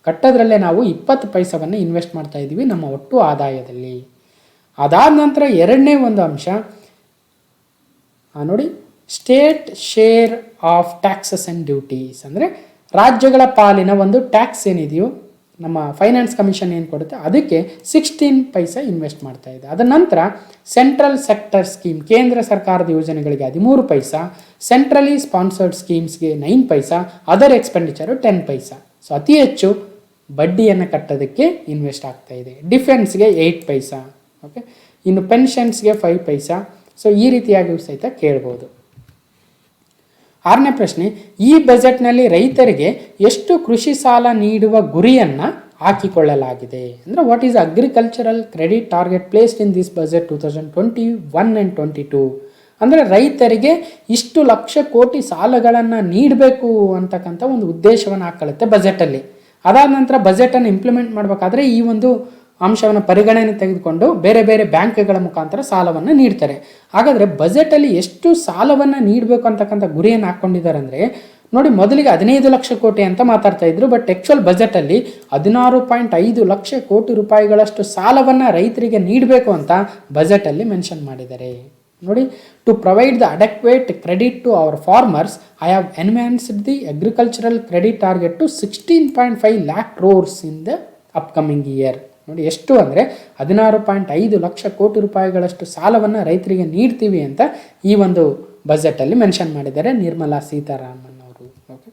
ಕಟ್ಟೋದ್ರಲ್ಲೇ ನಾವು 20 ಪೈಸವನ್ನು ಇನ್ವೆಸ್ಟ್ ಮಾಡ್ತಾ ಇದ್ದೀವಿ ನಮ್ಮ ಒಟ್ಟು ಆದಾಯದಲ್ಲಿ. ಅದಾದ ನಂತರ ಎರಡನೇ ಒಂದು ಅಂಶ ನೋಡಿ, state share of taxes and duties. ಅಂದರೆ ರಾಜ್ಯಗಳ ಪಾಲಿನ ಒಂದು ಟ್ಯಾಕ್ಸ್ ಏನಿದೆಯೋ ನಮ್ಮ ಫೈನಾನ್ಸ್ ಕಮಿಷನ್ ಏನು ಕೊಡುತ್ತೆ ಅದಕ್ಕೆ 16 ಪೈಸಾ ಇನ್ವೆಸ್ಟ್ ಮಾಡ್ತಾ ಇದೆ. ಅದರ ನಂತರ ಸೆಂಟ್ರಲ್ ಸೆಕ್ಟರ್ ಸ್ಕೀಮ್, ಕೇಂದ್ರ ಸರ್ಕಾರದ ಯೋಜನೆಗಳಿಗೆ 13 ಪೈಸಾ, ಸೆಂಟ್ರಲಿ ಸ್ಪಾನ್ಸರ್ಡ್ ಸ್ಕೀಮ್ಸ್ಗೆ 9 ಪೈಸಾ, ಅದರ್ ಎಕ್ಸ್ಪೆಂಡಿಚರು 10 ಪೈಸಾ. ಸೊ ಅತಿ ಹೆಚ್ಚು ಬಡ್ಡಿಯನ್ನು ಕಟ್ಟೋದಕ್ಕೆ ಇನ್ವೆಸ್ಟ್ ಆಗ್ತಾ ಇದೆ. ಡಿಫೆನ್ಸ್ಗೆ 8 ಪೈಸಾ. ಓಕೆ, ಇನ್ನು ಪೆನ್ಷನ್ಸ್ಗೆ 5 ಪೈಸಾ. ಸೊ ಈ ರೀತಿಯಾಗಿಯೂ ಸಹಿತ ಕೇಳ್ಬೋದು. 6ನೇ ಪ್ರಶ್ನೆ, ಈ ಬಜೆಟ್ನಲ್ಲಿ ರೈತರಿಗೆ ಎಷ್ಟು ಕೃಷಿ ಸಾಲ ನೀಡುವ ಗುರಿಯನ್ನು ಹಾಕಿಕೊಳ್ಳಲಾಗಿದೆ? ಅಂದರೆ what is agricultural credit target placed in this budget 2021 and 22? ಅಂದರೆ ರೈತರಿಗೆ ಇಷ್ಟು ಲಕ್ಷ ಕೋಟಿ ಸಾಲಗಳನ್ನು ನೀಡಬೇಕು ಅಂತಕ್ಕಂಥ ಒಂದು ಉದ್ದೇಶವನ್ನು ಹಾಕೊಳ್ಳುತ್ತೆ ಬಜೆಟಲ್ಲಿ. ಅದಾದ ನಂತರ ಬಜೆಟನ್ನು ಇಂಪ್ಲಿಮೆಂಟ್ ಮಾಡಬೇಕಾದ್ರೆ ಈ ಒಂದು ಅಂಶವನ್ನು ಪರಿಗಣನೆ ತೆಗೆದುಕೊಂಡು ಬೇರೆ ಬೇರೆ ಬ್ಯಾಂಕ್ಗಳ ಮುಖಾಂತರ ಸಾಲವನ್ನು ನೀಡ್ತಾರೆ. ಹಾಗಾದರೆ ಬಜೆಟಲ್ಲಿ ಎಷ್ಟು ಸಾಲವನ್ನು ನೀಡಬೇಕು ಅಂತಕ್ಕಂಥ ಗುರಿಯನ್ನು ಹಾಕ್ಕೊಂಡಿದ್ದಾರೆ ಅಂದರೆ ನೋಡಿ, ಮೊದಲಿಗೆ 15 ಲಕ್ಷ ಕೋಟಿ ಅಂತ ಮಾತಾಡ್ತಾ ಇದ್ರು, ಬಟ್ ಆ್ಯಕ್ಚುಯಲ್ ಬಜೆಟಲ್ಲಿ 16.5 ಲಕ್ಷ ಕೋಟಿ ರೂಪಾಯಿಗಳಷ್ಟು ಸಾಲವನ್ನು ರೈತರಿಗೆ ನೀಡಬೇಕು ಅಂತ ಬಜೆಟಲ್ಲಿ ಮೆನ್ಷನ್ ಮಾಡಿದ್ದಾರೆ. ನೋಡಿ, to provide the adequate credit to our farmers I have enhanced the agricultural credit target to 16.5 lakh crores in the upcoming year. ನೋಡಿ, ಎಷ್ಟು ಅಂದರೆ 16.5 ಲಕ್ಷ ಕೋಟಿ ರೂಪಾಯಿಗಳಷ್ಟು ಸಾಲವನ್ನು ರೈತರಿಗೆ ನೀಡ್ತೀವಿ ಅಂತ ಈ ಒಂದು ಬಜೆಟಲ್ಲಿ ಮೆನ್ಷನ್ ಮಾಡಿದ್ದಾರೆ ನಿರ್ಮಲಾ ಸೀತಾರಾಮನ್ ಅವರು. ಓಕೆ,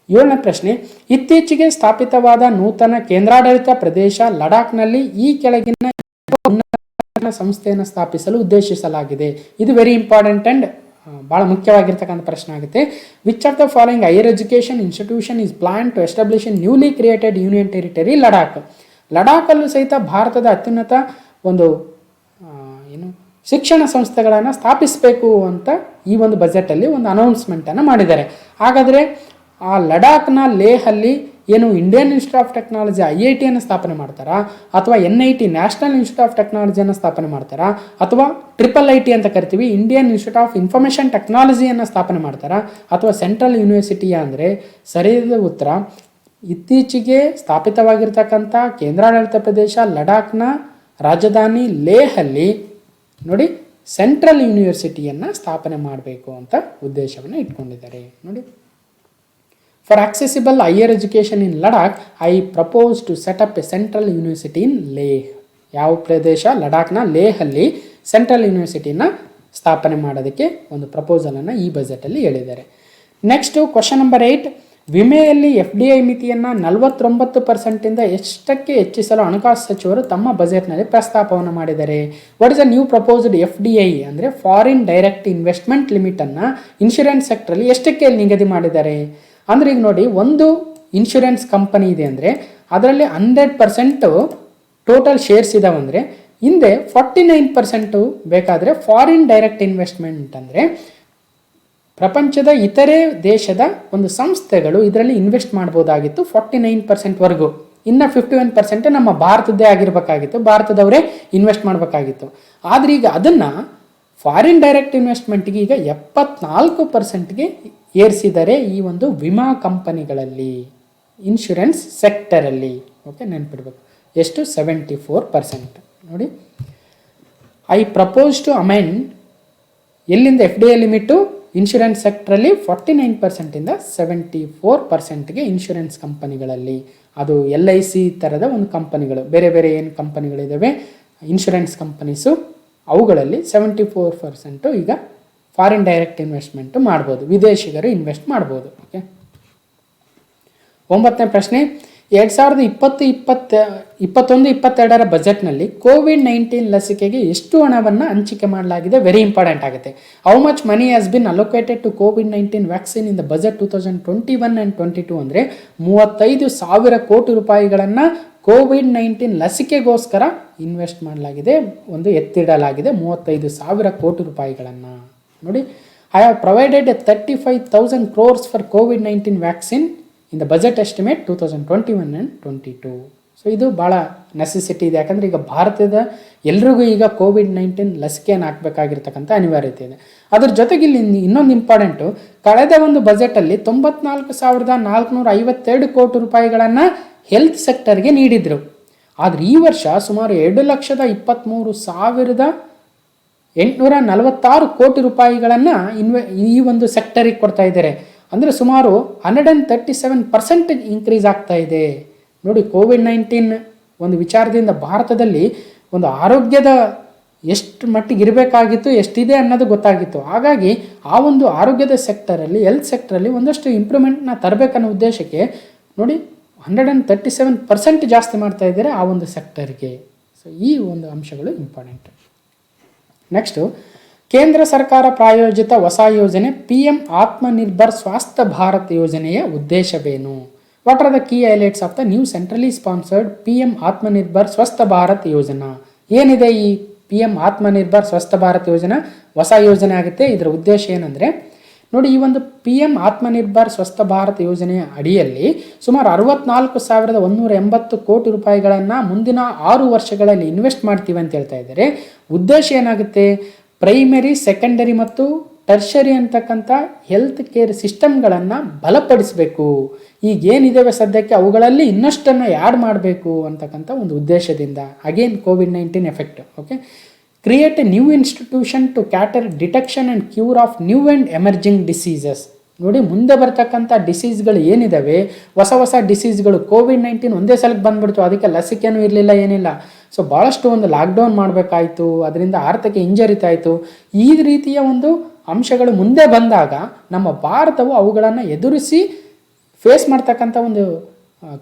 7ನೇ ಪ್ರಶ್ನೆ, ಇತ್ತೀಚೆಗೆ ಸ್ಥಾಪಿತವಾದ ನೂತನ ಕೇಂದ್ರಾಡಳಿತ ಪ್ರದೇಶ ಲಡಾಖ್ನಲ್ಲಿ ಈ ಕೆಳಗಿನ ಉನ್ನತ ಸಂಸ್ಥೆಯನ್ನು ಸ್ಥಾಪಿಸಲು ಉದ್ದೇಶಿಸಲಾಗಿದೆ. ಇದು ವೆರಿ ಇಂಪಾರ್ಟೆಂಟ್ ಆ್ಯಂಡ್ ಭಾಳ ಮುಖ್ಯವಾಗಿರ್ತಕ್ಕಂಥ ಪ್ರಶ್ನೆ ಆಗುತ್ತೆ. Which of the following higher education institution is plan to establish in newly created union territory Ladakh? ಲಡಾಖಲ್ಲೂ ಸಹಿತ ಭಾರತದ ಅತ್ಯುನ್ನತ ಒಂದು ಏನು ಶಿಕ್ಷಣ ಸಂಸ್ಥೆಗಳನ್ನು ಸ್ಥಾಪಿಸಬೇಕು ಅಂತ ಈ ಒಂದು ಬಜೆಟಲ್ಲಿ ಒಂದು ಅನೌನ್ಸ್ಮೆಂಟನ್ನು ಮಾಡಿದ್ದಾರೆ. ಹಾಗಾದರೆ ಆ ಲಡಾಖ್ನ ಲೇಹಲ್ಲಿ ಏನು ಇಂಡಿಯನ್ ಇನ್ಸ್ಟಿಟ್ಯೂಟ್ ಆಫ್ ಟೆಕ್ನಾಲಜಿ IITಯನ್ನು ಸ್ಥಾಪನೆ ಮಾಡ್ತಾರಾ, ಅಥವಾ NIT ನ್ಯಾಷನಲ್ ಇನ್ಸ್ಟಿಟ್ಯೂಟ್ ಆಫ್ ಟೆಕ್ನಾಲಜಿಯನ್ನು ಸ್ಥಾಪನೆ ಮಾಡ್ತಾರಾ, ಅಥವಾ IT ಅಂತ ಕರಿತೀವಿ ಇಂಡಿಯನ್ ಇನ್ಸ್ಟಿಟ್ಯೂಟ್ ಆಫ್ ಇನ್ಫಾರ್ಮೇಷನ್ ಟೆಕ್ನಾಲಜಿಯನ್ನು ಸ್ಥಾಪನೆ ಮಾಡ್ತಾರಾ, ಅಥವಾ ಸೆಂಟ್ರಲ್ ಯೂನಿವರ್ಸಿಟಿಯ ಅಂದರೆ ಸರಿಯಾದ ಉತ್ತರ ಇತ್ತೀಚೆಗೆ ಸ್ಥಾಪಿತವಾಗಿರ್ತಕ್ಕಂಥ ಕೇಂದ್ರಾಡಳಿತ ಪ್ರದೇಶ ಲಡಾಖ್ನ ರಾಜಧಾನಿ ಲೇಹಲ್ಲಿ ನೋಡಿ ಸೆಂಟ್ರಲ್ ಯೂನಿವರ್ಸಿಟಿಯನ್ನು ಸ್ಥಾಪನೆ ಮಾಡಬೇಕು ಅಂತ ಉದ್ದೇಶವನ್ನು ಇಟ್ಕೊಂಡಿದ್ದಾರೆ. ನೋಡಿ, for accessible higher education in Ladakh I propose to set up a central university in Leh. ಯಾವ ಪ್ರದೇಶ? ಲಡಾಖ್ನ ಲೇಹಲ್ಲಿ ಸೆಂಟ್ರಲ್ ಯೂನಿವರ್ಸಿಟಿನ ಸ್ಥಾಪನೆ ಮಾಡೋದಕ್ಕೆ ಒಂದು ಪ್ರಪೋಸಲನ್ನು ಈ ಬಜೆಟಲ್ಲಿ ಹೇಳಿದ್ದಾರೆ. ನೆಕ್ಸ್ಟು ಕ್ವಶನ್ ನಂಬರ್ 8, ವಿಮೆಯಲ್ಲಿ FDI ಮಿತಿಯನ್ನು 49% ಎಷ್ಟಕ್ಕೆ ಹೆಚ್ಚಿಸಲು ಹಣಕಾಸು ಸಚಿವರು ತಮ್ಮ ಬಜೆಟ್ನಲ್ಲಿ ಪ್ರಸ್ತಾಪವನ್ನು ಮಾಡಿದ್ದಾರೆ. What is a new proposed FDI ಅಂದರೆ ಫಾರಿನ್ ಡೈರೆಕ್ಟ್ ಇನ್ವೆಸ್ಟ್ಮೆಂಟ್ ಲಿಮಿಟನ್ನು ಇನ್ಶೂರೆನ್ಸ್ ಸೆಕ್ಟ್ರಲ್ಲಿ ಎಷ್ಟಕ್ಕೆ ನಿಗದಿ ಮಾಡಿದ್ದಾರೆ ಅಂದರೆ, ಈಗ ನೋಡಿ, ಒಂದು ಇನ್ಶೂರೆನ್ಸ್ ಕಂಪನಿ ಇದೆ ಅಂದರೆ ಅದರಲ್ಲಿ 100% ಟೋಟಲ್ ಶೇರ್ಸ್ ಇದಾವೆ ಅಂದರೆ ಹಿಂದೆ 49% ಬೇಕಾದರೆ ಫಾರಿನ್ ಡೈರೆಕ್ಟ್ ಇನ್ವೆಸ್ಟ್ಮೆಂಟ್ ಅಂದರೆ ಪ್ರಪಂಚದ ಇತರೆ ದೇಶದ ಒಂದು ಸಂಸ್ಥೆಗಳು ಇದರಲ್ಲಿ ಇನ್ವೆಸ್ಟ್ ಮಾಡ್ಬೋದಾಗಿತ್ತು 49%ವರೆಗೂ. ಇನ್ನು 51% ನಮ್ಮ ಭಾರತದ್ದೇ ಆಗಿರಬೇಕಾಗಿತ್ತು, ಭಾರತದವರೇ ಇನ್ವೆಸ್ಟ್ ಮಾಡಬೇಕಾಗಿತ್ತು. ಆದರೆ ಈಗ ಅದನ್ನು ಫಾರಿನ್ ಡೈರೆಕ್ಟ್ ಇನ್ವೆಸ್ಟ್ಮೆಂಟ್ಗೆ ಈಗ 74%ಗೆ ಏರಿಸಿದ್ದಾರೆ ಈ ಒಂದು ವಿಮಾ ಕಂಪನಿಗಳಲ್ಲಿ, ಇನ್ಶೂರೆನ್ಸ್ ಸೆಕ್ಟರಲ್ಲಿ. ಓಕೆ, ನೆನ್ಪಿಡ್ಬೇಕು. ಎಷ್ಟು? 74%. ನೋಡಿ, ಐ ಪ್ರಪೋಸ್ ಟು ಅಮೆಂಡ್ ಎಲ್ಲಿಂದ FDI ಲಿಮಿಟು ಇನ್ಶೂರೆನ್ಸ್ ಸೆಕ್ಟ್ರಲ್ಲಿ 49%ಇಂದ 74%ಗೆ ಇನ್ಶೂರೆನ್ಸ್ ಕಂಪನಿಗಳಲ್ಲಿ, ಅದು LIC ಥರದ ಒಂದು ಕಂಪನಿಗಳು, ಬೇರೆ ಬೇರೆ ಏನು ಕಂಪನಿಗಳಿದ್ದಾವೆ ಇನ್ಶೂರೆನ್ಸ್ ಕಂಪನೀಸು, ಅವುಗಳಲ್ಲಿ 74% ಈಗ ಫಾರಿನ್ ಡೈರೆಕ್ಟ್ ಇನ್ವೆಸ್ಟ್ಮೆಂಟು ಮಾಡ್ಬೋದು, ವಿದೇಶಿಗರು ಇನ್ವೆಸ್ಟ್ ಮಾಡ್ಬೋದು. ಓಕೆ, 9ನೇ ಪ್ರಶ್ನೆ, 2021-22 ಬಜೆಟ್ನಲ್ಲಿ COVID-19 ಲಸಿಕೆಗೆ ಎಷ್ಟು ಹಣವನ್ನು ಹಂಚಿಕೆ ಮಾಡಲಾಗಿದೆ? ವೆರಿ ಇಂಪಾರ್ಟೆಂಟ್ ಆಗುತ್ತೆ. How much money has been allocated to COVID-19 vaccine in the budget 2021 and 22 ಅಂದರೆ 35,000 ಕೋಟಿ ರೂಪಾಯಿಗಳನ್ನು COVID-19 ಲಸಿಕೆಗೋಸ್ಕರ ಇನ್ವೆಸ್ಟ್ ಮಾಡಲಾಗಿದೆ, ಒಂದು ಎತ್ತಿಡಲಾಗಿದೆ 35,000 ಕೋಟಿ ರೂಪಾಯಿಗಳನ್ನು. ನೋಡಿ, I have provided 35,000 crores for COVID-19 vaccine in the budget estimate 2021 and 22. So ಇದು ಭಾಳ ನೆಸೆಸಿಟಿ ಇದೆ, ಯಾಕಂದರೆ ಈಗ ಭಾರತದ ಎಲ್ರಿಗೂ ಈಗ COVID-19 ಲಸಿಕೆಯನ್ನು ಹಾಕಬೇಕಾಗಿರ್ತಕ್ಕಂಥ ಅನಿವಾರ್ಯತೆ ಇದೆ. ಅದ್ರ ಜೊತೆಗೆ ಇಲ್ಲಿ ಇನ್ನೊಂದು ಇಂಪಾರ್ಟೆಂಟು, ಕಳೆದ ಒಂದು ಬಜೆಟಲ್ಲಿ 94,452 ಕೋಟಿ ರೂಪಾಯಿಗಳನ್ನು ಹೆಲ್ತ್ ಸೆಕ್ಟರ್ಗೆ ನೀಡಿದರು. ಆದರೆ ಈ ವರ್ಷ ಸುಮಾರು 2,23,846 ಕೋಟಿ ರೂಪಾಯಿಗಳನ್ನು ಈ ಒಂದು ಸೆಕ್ಟರಿಗೆ ಕೊಡ್ತಾ ಇದ್ದಾರೆ. ಅಂದರೆ ಸುಮಾರು 137% ಇನ್ಕ್ರೀಸ್ ಆಗ್ತಾ ಇದೆ. ನೋಡಿ, COVID-19 ಒಂದು ವಿಚಾರದಿಂದ ಭಾರತದಲ್ಲಿ ಒಂದು ಆರೋಗ್ಯದ ಎಷ್ಟು ಮಟ್ಟಿಗೆ ಇರಬೇಕಾಗಿತ್ತು, ಎಷ್ಟಿದೆ ಅನ್ನೋದು ಗೊತ್ತಾಗಿತ್ತು. ಹಾಗಾಗಿ ಆ ಒಂದು ಆರೋಗ್ಯದ ಸೆಕ್ಟರಲ್ಲಿ, ಹೆಲ್ತ್ ಸೆಕ್ಟರಲ್ಲಿ ಒಂದಷ್ಟು ಇಂಪ್ರೂವ್ಮೆಂಟ್ನ ತರಬೇಕನ್ನೋ ಉದ್ದೇಶಕ್ಕೆ ನೋಡಿ 137% ಜಾಸ್ತಿ ಮಾಡ್ತಾ ಇದ್ದಾರೆ ಆ ಒಂದು ಸೆಕ್ಟರ್ಗೆ. ಸೊ ಈ ಒಂದು ಅಂಶಗಳು ಇಂಪಾರ್ಟೆಂಟ್. ನೆಕ್ಸ್ಟು, ಕೇಂದ್ರ ಸರ್ಕಾರ ಪ್ರಾಯೋಜಿತ ಹೊಸ ಯೋಜನೆ PM ಆತ್ಮನಿರ್ಭರ್ ಸ್ವಾಸ್ಥ್ಯ ಭಾರತ್ ಯೋಜನೆಯ ಉದ್ದೇಶವೇನು? What are the key highlights of the new centrally sponsored PM Atmanirbhar ಸ್ವಸ್ಥ ಭಾರತ್ ಯೋಜನಾ? ಏನಿದೆ ಈ PM ಆತ್ಮನಿರ್ಭರ್ ಸ್ವಸ್ಥ ಭಾರತ್ ಯೋಜನಾ? ಹೊಸ ಯೋಜನೆ ಆಗುತ್ತೆ. ಇದರ ಉದ್ದೇಶ ಏನಂದರೆ ನೋಡಿ, ಈ ಒಂದು PM ಆತ್ಮನಿರ್ಭರ್ ಸ್ವಸ್ಥ ಭಾರತ್ ಯೋಜನೆಯ ಅಡಿಯಲ್ಲಿ ಸುಮಾರು 64,180 ಕೋಟಿ ರೂಪಾಯಿಗಳನ್ನು ಮುಂದಿನ 6 ವರ್ಷಗಳಲ್ಲಿ ಇನ್ವೆಸ್ಟ್ ಮಾಡ್ತೀವಿ ಅಂತ ಹೇಳ್ತಾ ಇದ್ದಾರೆ. ಉದ್ದೇಶ ಏನಾಗುತ್ತೆ? ಪ್ರೈಮರಿ, ಸೆಕೆಂಡರಿ ಮತ್ತು ಟರ್ಷರಿ ಅಂತಕ್ಕಂಥ ಹೆಲ್ತ್ ಕೇರ್ ಸಿಸ್ಟಮ್ಗಳನ್ನು ಬಲಪಡಿಸಬೇಕು. ಈಗ ಏನಿದ್ದಾವೆ ಸದ್ಯಕ್ಕೆ ಅವುಗಳಲ್ಲಿ ಇನ್ನಷ್ಟನ್ನು ಆ್ಯಡ್ ಮಾಡಬೇಕು ಅಂತಕ್ಕಂಥ ಒಂದು ಉದ್ದೇಶದಿಂದ. Again COVID-19 effect. Okay, create a new institution to cater detection and cure of new and emerging diseases. ನೋಡಿ, ಮುಂದೆ ಬರ್ತಕ್ಕಂಥ ಡಿಸೀಸ್ಗಳು ಏನಿದ್ದಾವೆ, ಹೊಸ ಹೊಸ ಡಿಸೀಸ್ಗಳು, COVID-19 ಒಂದೇ ಸಲಕ್ಕೆ ಬಂದ್ಬಿಡ್ತು, ಅದಕ್ಕೆ ಲಸಿಕೆನೂ ಇರಲಿಲ್ಲ, ಏನಿಲ್ಲ. ಸೊ ಭಾಳಷ್ಟು ಒಂದು ಲಾಕ್ಡೌನ್ ಮಾಡಬೇಕಾಯಿತು, ಅದರಿಂದ ಆರ್ಥಿಕ ಹಿಂಜರಿತಾಯಿತು. ಈ ರೀತಿಯ ಒಂದು ಅಂಶಗಳು ಮುಂದೆ ಬಂದಾಗ ನಮ್ಮ ಭಾರತವು ಅವುಗಳನ್ನು ಎದುರಿಸಿ ಫೇಸ್ ಮಾಡ್ತಕ್ಕಂಥ ಒಂದು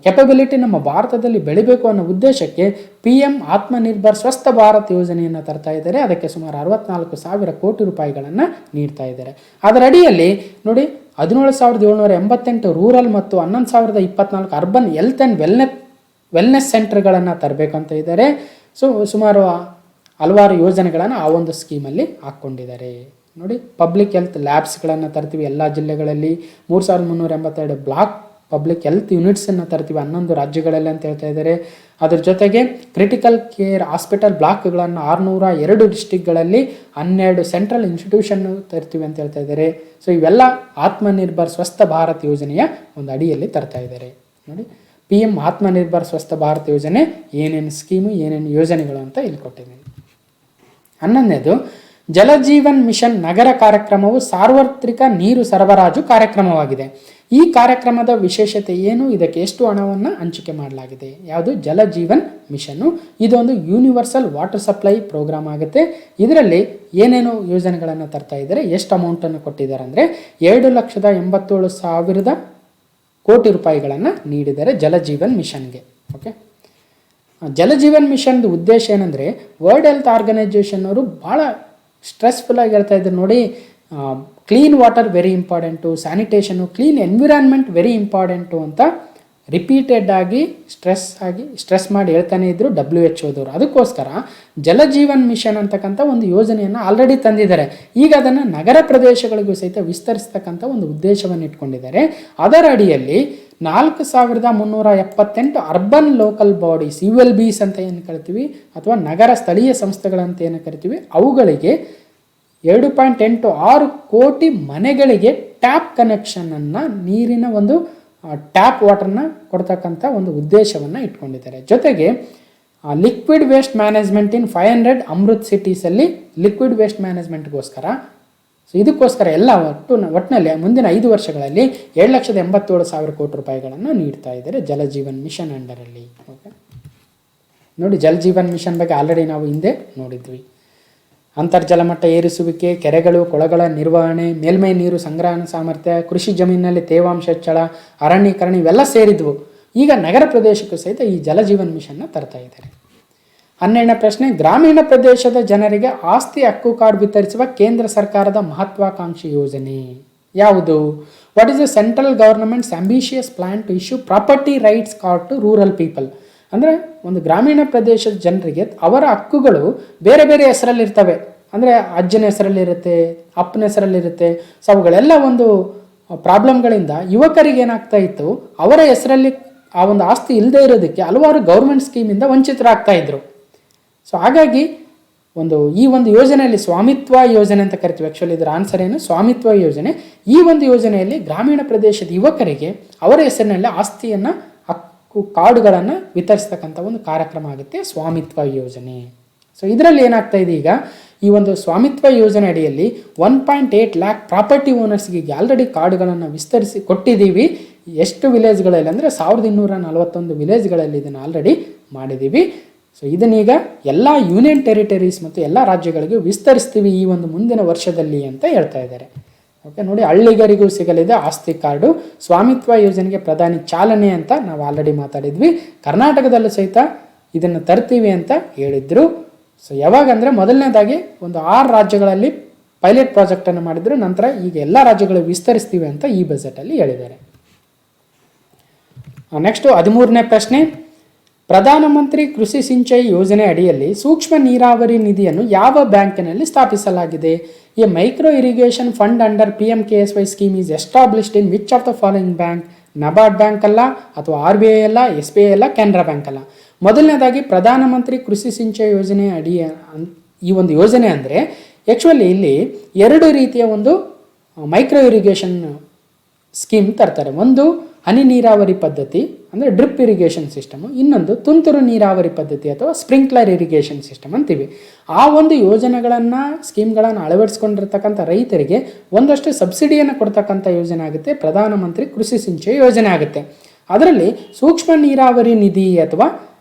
ಕೆಪಬಿಲಿಟಿ ನಮ್ಮ ಭಾರತದಲ್ಲಿ ಬೆಳಿಬೇಕು ಅನ್ನೋ ಉದ್ದೇಶಕ್ಕೆ PM ಆತ್ಮನಿರ್ಭರ್ ಸ್ವಸ್ಥ ಭಾರತ್ ಯೋಜನೆಯನ್ನು ತರ್ತಾ ಇದ್ದಾರೆ. ಅದಕ್ಕೆ ಸುಮಾರು 64,000 ಕೋಟಿ ರೂಪಾಯಿಗಳನ್ನು ನೀಡ್ತಾ ಇದ್ದಾರೆ. ಅದರ ಅಡಿಯಲ್ಲಿ ನೋಡಿ 17,788 ರೂರಲ್ ಮತ್ತು 11,024 ಅರ್ಬನ್ ಹೆಲ್ತ್ ಆ್ಯಂಡ್ ವೆಲ್ನೆಸ್ ಸೆಂಟರ್ಗಳನ್ನು ತರಬೇಕಂತ ಇದ್ದಾರೆ. ಸೊ ಸುಮಾರು ಹಲವಾರು ಯೋಜನೆಗಳನ್ನು ಆ ಒಂದು ಸ್ಕೀಮಲ್ಲಿ ಹಾಕ್ಕೊಂಡಿದ್ದಾರೆ. ನೋಡಿ, ಪಬ್ಲಿಕ್ ಹೆಲ್ತ್ ಲ್ಯಾಬ್ಸ್ಗಳನ್ನು ತರ್ತೀವಿ ಎಲ್ಲ ಜಿಲ್ಲೆಗಳಲ್ಲಿ. 3382 ಬ್ಲಾಕ್ ಪಬ್ಲಿಕ್ ಹೆಲ್ತ್ ಯೂನಿಟ್ಸನ್ನು ತರ್ತೀವಿ 11 ರಾಜ್ಯಗಳಲ್ಲಿ ಅಂತ ಹೇಳ್ತಾ ಇದ್ದಾರೆ. ಅದ್ರ ಜೊತೆಗೆ ಕ್ರಿಟಿಕಲ್ ಕೇರ್ ಹಾಸ್ಪಿಟಲ್ ಬ್ಲಾಕ್ಗಳನ್ನು 602 ಡಿಸ್ಟಿಕ್ಗಳಲ್ಲಿ 12 ಸೆಂಟ್ರಲ್ ಇನ್ಸ್ಟಿಟ್ಯೂಷನ್ ತರ್ತೀವಿ ಅಂತ ಹೇಳ್ತಾ ಇದ್ದಾರೆ. ಸೊ ಇವೆಲ್ಲ ಆತ್ಮನಿರ್ಭರ್ ಸ್ವಸ್ಥ ಭಾರತ್ ಯೋಜನೆಯ ಒಂದು ಅಡಿಯಲ್ಲಿ ತರ್ತಾ ಇದ್ದಾರೆ. ನೋಡಿ, PM ಆತ್ಮನಿರ್ಭರ್ ಸ್ವಸ್ಥ ಭಾರತ್ ಯೋಜನೆ ಏನೇನು ಸ್ಕೀಮು, ಏನೇನು ಯೋಜನೆಗಳು ಅಂತ ಇಲ್ಲಿ ಕೊಟ್ಟಿದ್ದೀನಿ. 11ನೇದು, ಜಲಜೀವನ್ ಮಿಷನ್ ನಗರ ಕಾರ್ಯಕ್ರಮವು ಸಾರ್ವತ್ರಿಕ ನೀರು ಸರಬರಾಜು ಕಾರ್ಯಕ್ರಮವಾಗಿದೆ. ಈ ಕಾರ್ಯಕ್ರಮದ ವಿಶೇಷತೆ ಏನು? ಇದಕ್ಕೆ ಎಷ್ಟು ಹಣವನ್ನು ಹಂಚಿಕೆ ಮಾಡಲಾಗಿದೆ? ಯಾವುದು? ಜಲಜೀವನ್ ಮಿಷನ್ನು. ಇದೊಂದು ಯೂನಿವರ್ಸಲ್ ವಾಟರ್ ಸಪ್ಲೈ ಪ್ರೋಗ್ರಾಮ್ ಆಗುತ್ತೆ. ಇದರಲ್ಲಿ ಏನೇನು ಯೋಜನೆಗಳನ್ನು ತರ್ತಾ ಇದ್ದಾರೆ, ಎಷ್ಟು ಅಮೌಂಟನ್ನು ಕೊಟ್ಟಿದ್ದಾರೆ ಅಂದರೆ 2,87,000 ಕೋಟಿ ರೂಪಾಯಿಗಳನ್ನು ನೀಡಿದ್ದಾರೆ ಜಲಜೀವನ್ ಮಿಷನ್ಗೆ. ಓಕೆ, ಜಲಜೀವನ್ ಮಿಷನ್ದು ಉದ್ದೇಶ ಏನಂದರೆ, ವರ್ಲ್ಡ್ ಹೆಲ್ತ್ ಆರ್ಗನೈಜೇಷನ್ ಅವರು ಭಾಳ ಸ್ಟ್ರೆಸ್ಫುಲ್ಲಾಗಿ ಹೇಳ್ತಾ ಇದ್ದಾರೆ ನೋಡಿ, clean water very important, sanitation, clean environment very important ಅಂತ ರಿಪೀಟೆಡ್ ಆಗಿ ಸ್ಟ್ರೆಸ್ ಮಾಡಿ ಹೇಳ್ತಾನೆ ಇದ್ದರು WHO. ಅದಕ್ಕೋಸ್ಕರ ಜಲಜೀವನ್ ಮಿಷನ್ ಅಂತಕ್ಕಂಥ ಒಂದು ಯೋಜನೆಯನ್ನು ಆಲ್ರೆಡಿ ತಂದಿದ್ದಾರೆ. ಈಗ ಅದನ್ನು ನಗರ ಪ್ರದೇಶಗಳಿಗೂ ಸಹಿತ ವಿಸ್ತರಿಸ್ತಕ್ಕಂಥ ಒಂದು ಉದ್ದೇಶವನ್ನು ಇಟ್ಕೊಂಡಿದ್ದಾರೆ. ಅದರ ಅಡಿಯಲ್ಲಿ 4,378 ಅರ್ಬನ್ ಲೋಕಲ್ ಬಾಡೀಸ್, ULBs ಅಂತ ಏನು ಕರಿತೀವಿ, ಅಥವಾ ನಗರ ಸ್ಥಳೀಯ ಸಂಸ್ಥೆಗಳಂತ ಏನು ಕರಿತೀವಿ, ಅವುಗಳಿಗೆ 2.86 ಕೋಟಿ ಮನೆಗಳಿಗೆ ಟ್ಯಾಪ್ ಕನೆಕ್ಷನನ್ನು, ನೀರಿನ ಒಂದು ಟ್ಯಾಪ್ ವಾಟರ್ನ ಕೊಡ್ತಕ್ಕಂಥ ಒಂದು ಉದ್ದೇಶವನ್ನು ಇಟ್ಕೊಂಡಿದ್ದಾರೆ. ಜೊತೆಗೆ ಲಿಕ್ವಿಡ್ ವೇಸ್ಟ್ ಮ್ಯಾನೇಜ್ಮೆಂಟ್ ಇನ್ 500 ಅಮೃತ್ ಸಿಟೀಸಲ್ಲಿ ಲಿಕ್ವಿಡ್ ವೇಸ್ಟ್ ಮ್ಯಾನೇಜ್ಮೆಂಟ್ಗೋಸ್ಕರ, ಸೊ ಇದಕ್ಕೋಸ್ಕರ ಎಲ್ಲ ಒಟ್ಟಿನಲ್ಲಿ ಮುಂದಿನ 5 ವರ್ಷಗಳಲ್ಲಿ 7,87,000 ಕೋಟಿ ರೂಪಾಯಿಗಳನ್ನು ನೀಡ್ತಾ ಇದ್ದಾರೆ ಜಲಜೀವನ್ ಮಿಷನ್ ಅಂಡರಲ್ಲಿ. ಓಕೆ, ನೋಡಿ, ಜಲಜೀವನ್ ಮಿಷನ್ ಬಗ್ಗೆ ಆಲ್ರೆಡಿ ನಾವು ಹಿಂದೆ ನೋಡಿದ್ವಿ. ಅಂತರ್ಜಲ ಮಟ್ಟ ಏರಿಸುವಿಕೆ, ಕೆರೆಗಳು ಕೊಳಗಳ ನಿರ್ವಹಣೆ, ಮೇಲ್ಮೈ ನೀರು ಸಂಗ್ರಹಣಾ ಸಾಮರ್ಥ್ಯ, ಕೃಷಿ ಜಮೀನಿನಲ್ಲಿ ತೇವಾಂಶ ಹೆಚ್ಚಳ, ಅರಣ್ಯೀಕರಣ ಇವೆಲ್ಲ ಸೇರಿದ್ವು. ಈಗ ನಗರ ಪ್ರದೇಶಕ್ಕೂ ಸಹಿತ ಈ ಜಲಜೀವನ್ ಮಿಷನ್ನ ತರ್ತಾ ಇದ್ದಾರೆ. 12ನೇ ಪ್ರಶ್ನೆ, ಗ್ರಾಮೀಣ ಪ್ರದೇಶದ ಜನರಿಗೆ ಆಸ್ತಿ ಹಕ್ಕು ಕಾರ್ಡ್ ವಿತರಿಸುವ ಕೇಂದ್ರ ಸರ್ಕಾರದ ಮಹತ್ವಾಕಾಂಕ್ಷಿ ಯೋಜನೆ ಯಾವುದು? What is the central government's ambitious plan to issue property rights card to rural people? ಅಂದರೆ ಒಂದು ಗ್ರಾಮೀಣ ಪ್ರದೇಶದ ಜನರಿಗೆ ಅವರ ಹಕ್ಕುಗಳು ಬೇರೆ ಬೇರೆ ಹೆಸರಲ್ಲಿರ್ತವೆ. ಅಂದರೆ ಅಜ್ಜನ ಹೆಸರಲ್ಲಿರುತ್ತೆ, ಅಪ್ಪನ ಹೆಸರಲ್ಲಿರುತ್ತೆ. ಸೊ ಅವುಗಳೆಲ್ಲ ಒಂದು ಪ್ರಾಬ್ಲಮ್ಗಳಿಂದ ಯುವಕರಿಗೆ ಏನಾಗ್ತಾ ಇತ್ತು, ಅವರ ಹೆಸರಲ್ಲಿ ಆ ಒಂದು ಆಸ್ತಿ ಇಲ್ಲದೆ ಇರೋದಕ್ಕೆ ಹಲವಾರು ಗೌರ್ಮೆಂಟ್ ಸ್ಕೀಮಿಂದ ವಂಚಿತರಾಗ್ತಾ ಇದ್ರು. ಸೊ ಹಾಗಾಗಿ ಈ ಒಂದು ಯೋಜನೆಯಲ್ಲಿ ಸ್ವಾಮಿತ್ವ ಯೋಜನೆ ಅಂತ ಕರಿತೀವಿ. ಆ್ಯಕ್ಚುಲಿ ಇದರ ಆನ್ಸರ್ ಏನು? ಸ್ವಾಮಿತ್ವ ಯೋಜನೆ. ಈ ಒಂದು ಯೋಜನೆಯಲ್ಲಿ ಗ್ರಾಮೀಣ ಪ್ರದೇಶದ ಯುವಕರಿಗೆ ಅವರ ಹೆಸರಿನಲ್ಲಿ ಆಸ್ತಿಯನ್ನು, ಹಕ್ಕು ಕಾರ್ಡುಗಳನ್ನು ವಿತರಿಸ್ತಕ್ಕಂಥ ಒಂದು ಕಾರ್ಯಕ್ರಮ ಆಗುತ್ತೆ ಸ್ವಾಮಿತ್ವ ಯೋಜನೆ. ಸೊ ಇದರಲ್ಲಿ ಏನಾಗ್ತಾ ಇದೆ, ಈಗ ಈ ಒಂದು ಸ್ವಾಮಿತ್ವ ಯೋಜನೆ ಅಡಿಯಲ್ಲಿ 1.8 ಲ್ಯಾಕ್ ಪ್ರಾಪರ್ಟಿ ಓನರ್ಸ್ಗೆ ಆಲ್ರೆಡಿ ಕಾರ್ಡುಗಳನ್ನು ವಿಸ್ತರಿಸಿ ಕೊಟ್ಟಿದ್ದೀವಿ. ಎಷ್ಟು ವಿಲೇಜ್ಗಳಲ್ಲಿ ಅಂದರೆ 1241 ವಿಲೇಜ್ಗಳಲ್ಲಿ ಇದನ್ನು ಆಲ್ರೆಡಿ ಮಾಡಿದ್ದೀವಿ. ಸೊ ಇದನ್ನೀಗ ಎಲ್ಲ ಯೂನಿಯನ್ ಟೆರಿಟರೀಸ್ ಮತ್ತು ಎಲ್ಲ ರಾಜ್ಯಗಳಿಗೆ ವಿಸ್ತರಿಸ್ತೀವಿ ಈ ಒಂದು ಮುಂದಿನ ವರ್ಷದಲ್ಲಿ ಅಂತ ಹೇಳ್ತಾ ಇದ್ದಾರೆ. ಓಕೆ, ನೋಡಿ, ಹಳ್ಳಿಗರಿಗೂ ಸಿಗಲಿದೆ ಆಸ್ತಿ ಕಾರ್ಡು. ಸ್ವಾಮಿತ್ವ ಯೋಜನೆಗೆ ಪ್ರಧಾನಿ ಚಾಲನೆ ಅಂತ ನಾವು ಆಲ್ರೆಡಿ ಮಾತಾಡಿದ್ವಿ. ಕರ್ನಾಟಕದಲ್ಲೂ ಸಹಿತ ಇದನ್ನು ತರ್ತೀವಿ ಅಂತ ಹೇಳಿದ್ರು. ಸೊ ಯಾವಾಗಂದರೆ ಮೊದಲನೇದಾಗಿ ಒಂದು 6 ರಾಜ್ಯಗಳಲ್ಲಿ ಪೈಲಟ್ ಪ್ರಾಜೆಕ್ಟನ್ನು ಮಾಡಿದ್ರು. ನಂತರ ಈಗ ಎಲ್ಲ ರಾಜ್ಯಗಳು ವಿಸ್ತರಿಸ್ತೀವಿ ಅಂತ ಈ ಬಜೆಟಲ್ಲಿ ಹೇಳಿದ್ದಾರೆ. ನೆಕ್ಸ್ಟು 13ನೇ ಪ್ರಶ್ನೆ, ಪ್ರಧಾನಮಂತ್ರಿ ಕೃಷಿ ಸಿಂಚಾಯಿ ಯೋಜನೆ ಅಡಿಯಲ್ಲಿ ಸೂಕ್ಷ್ಮ ನೀರಾವರಿ ನಿಧಿಯನ್ನು ಯಾವ ಬ್ಯಾಂಕಿನಲ್ಲಿ ಸ್ಥಾಪಿಸಲಾಗಿದೆ? A micro irrigation fund under PMKSY scheme is established in which of the following bank? NABARD bank ಅಲ್ಲ, ಅಥವಾ RBI ಅಲ್ಲ, SBI ಅಲ್ಲ, ಕೆನರಾ ಬ್ಯಾಂಕ್ ಅಲ್ಲ. ಮೊದಲನೇದಾಗಿ ಪ್ರಧಾನಮಂತ್ರಿ ಕೃಷಿ ಸಿಂಚಾಯಿ ಯೋಜನೆ ಅಡಿ ಈ ಒಂದು ಯೋಜನೆ ಅಂದರೆ ಆ್ಯಕ್ಚುಲಿ ಇಲ್ಲಿ 2 ರೀತಿಯ ಒಂದು ಮೈಕ್ರೋ ಇರಿಗೇಷನ್ ಸ್ಕೀಮ್ ತರ್ತಾರೆ. ಒಂದು ಹನಿ ನೀರಾವರಿ ಪದ್ಧತಿ ಅಂದರೆ ಡ್ರಿಪ್ ಇರಿಗೇಷನ್ ಸಿಸ್ಟಮು, ಇನ್ನೊಂದು ತುಂತುರು ನೀರಾವರಿ ಪದ್ಧತಿ ಅಥವಾ ಸ್ಪ್ರಿಂಕ್ಲರ್ ಇರಿಗೇಷನ್ ಸಿಸ್ಟಮ್ ಅಂತೀವಿ. ಆ ಒಂದು ಯೋಜನೆಗಳನ್ನು, ಸ್ಕೀಮ್ಗಳನ್ನು ಅಳವಡಿಸ್ಕೊಂಡಿರ್ತಕ್ಕಂಥ ರೈತರಿಗೆ ಒಂದಷ್ಟು ಸಬ್ಸಿಡಿಯನ್ನು ಕೊಡ್ತಕ್ಕಂಥ ಯೋಜನೆ ಆಗುತ್ತೆ ಪ್ರಧಾನಮಂತ್ರಿ ಕೃಷಿ ಸಿಂಚಾಯಿ ಯೋಜನೆ ಆಗುತ್ತೆ. ಅದರಲ್ಲಿ ಸೂಕ್ಷ್ಮ ನೀರಾವರಿ ನಿಧಿ ಅಥವಾ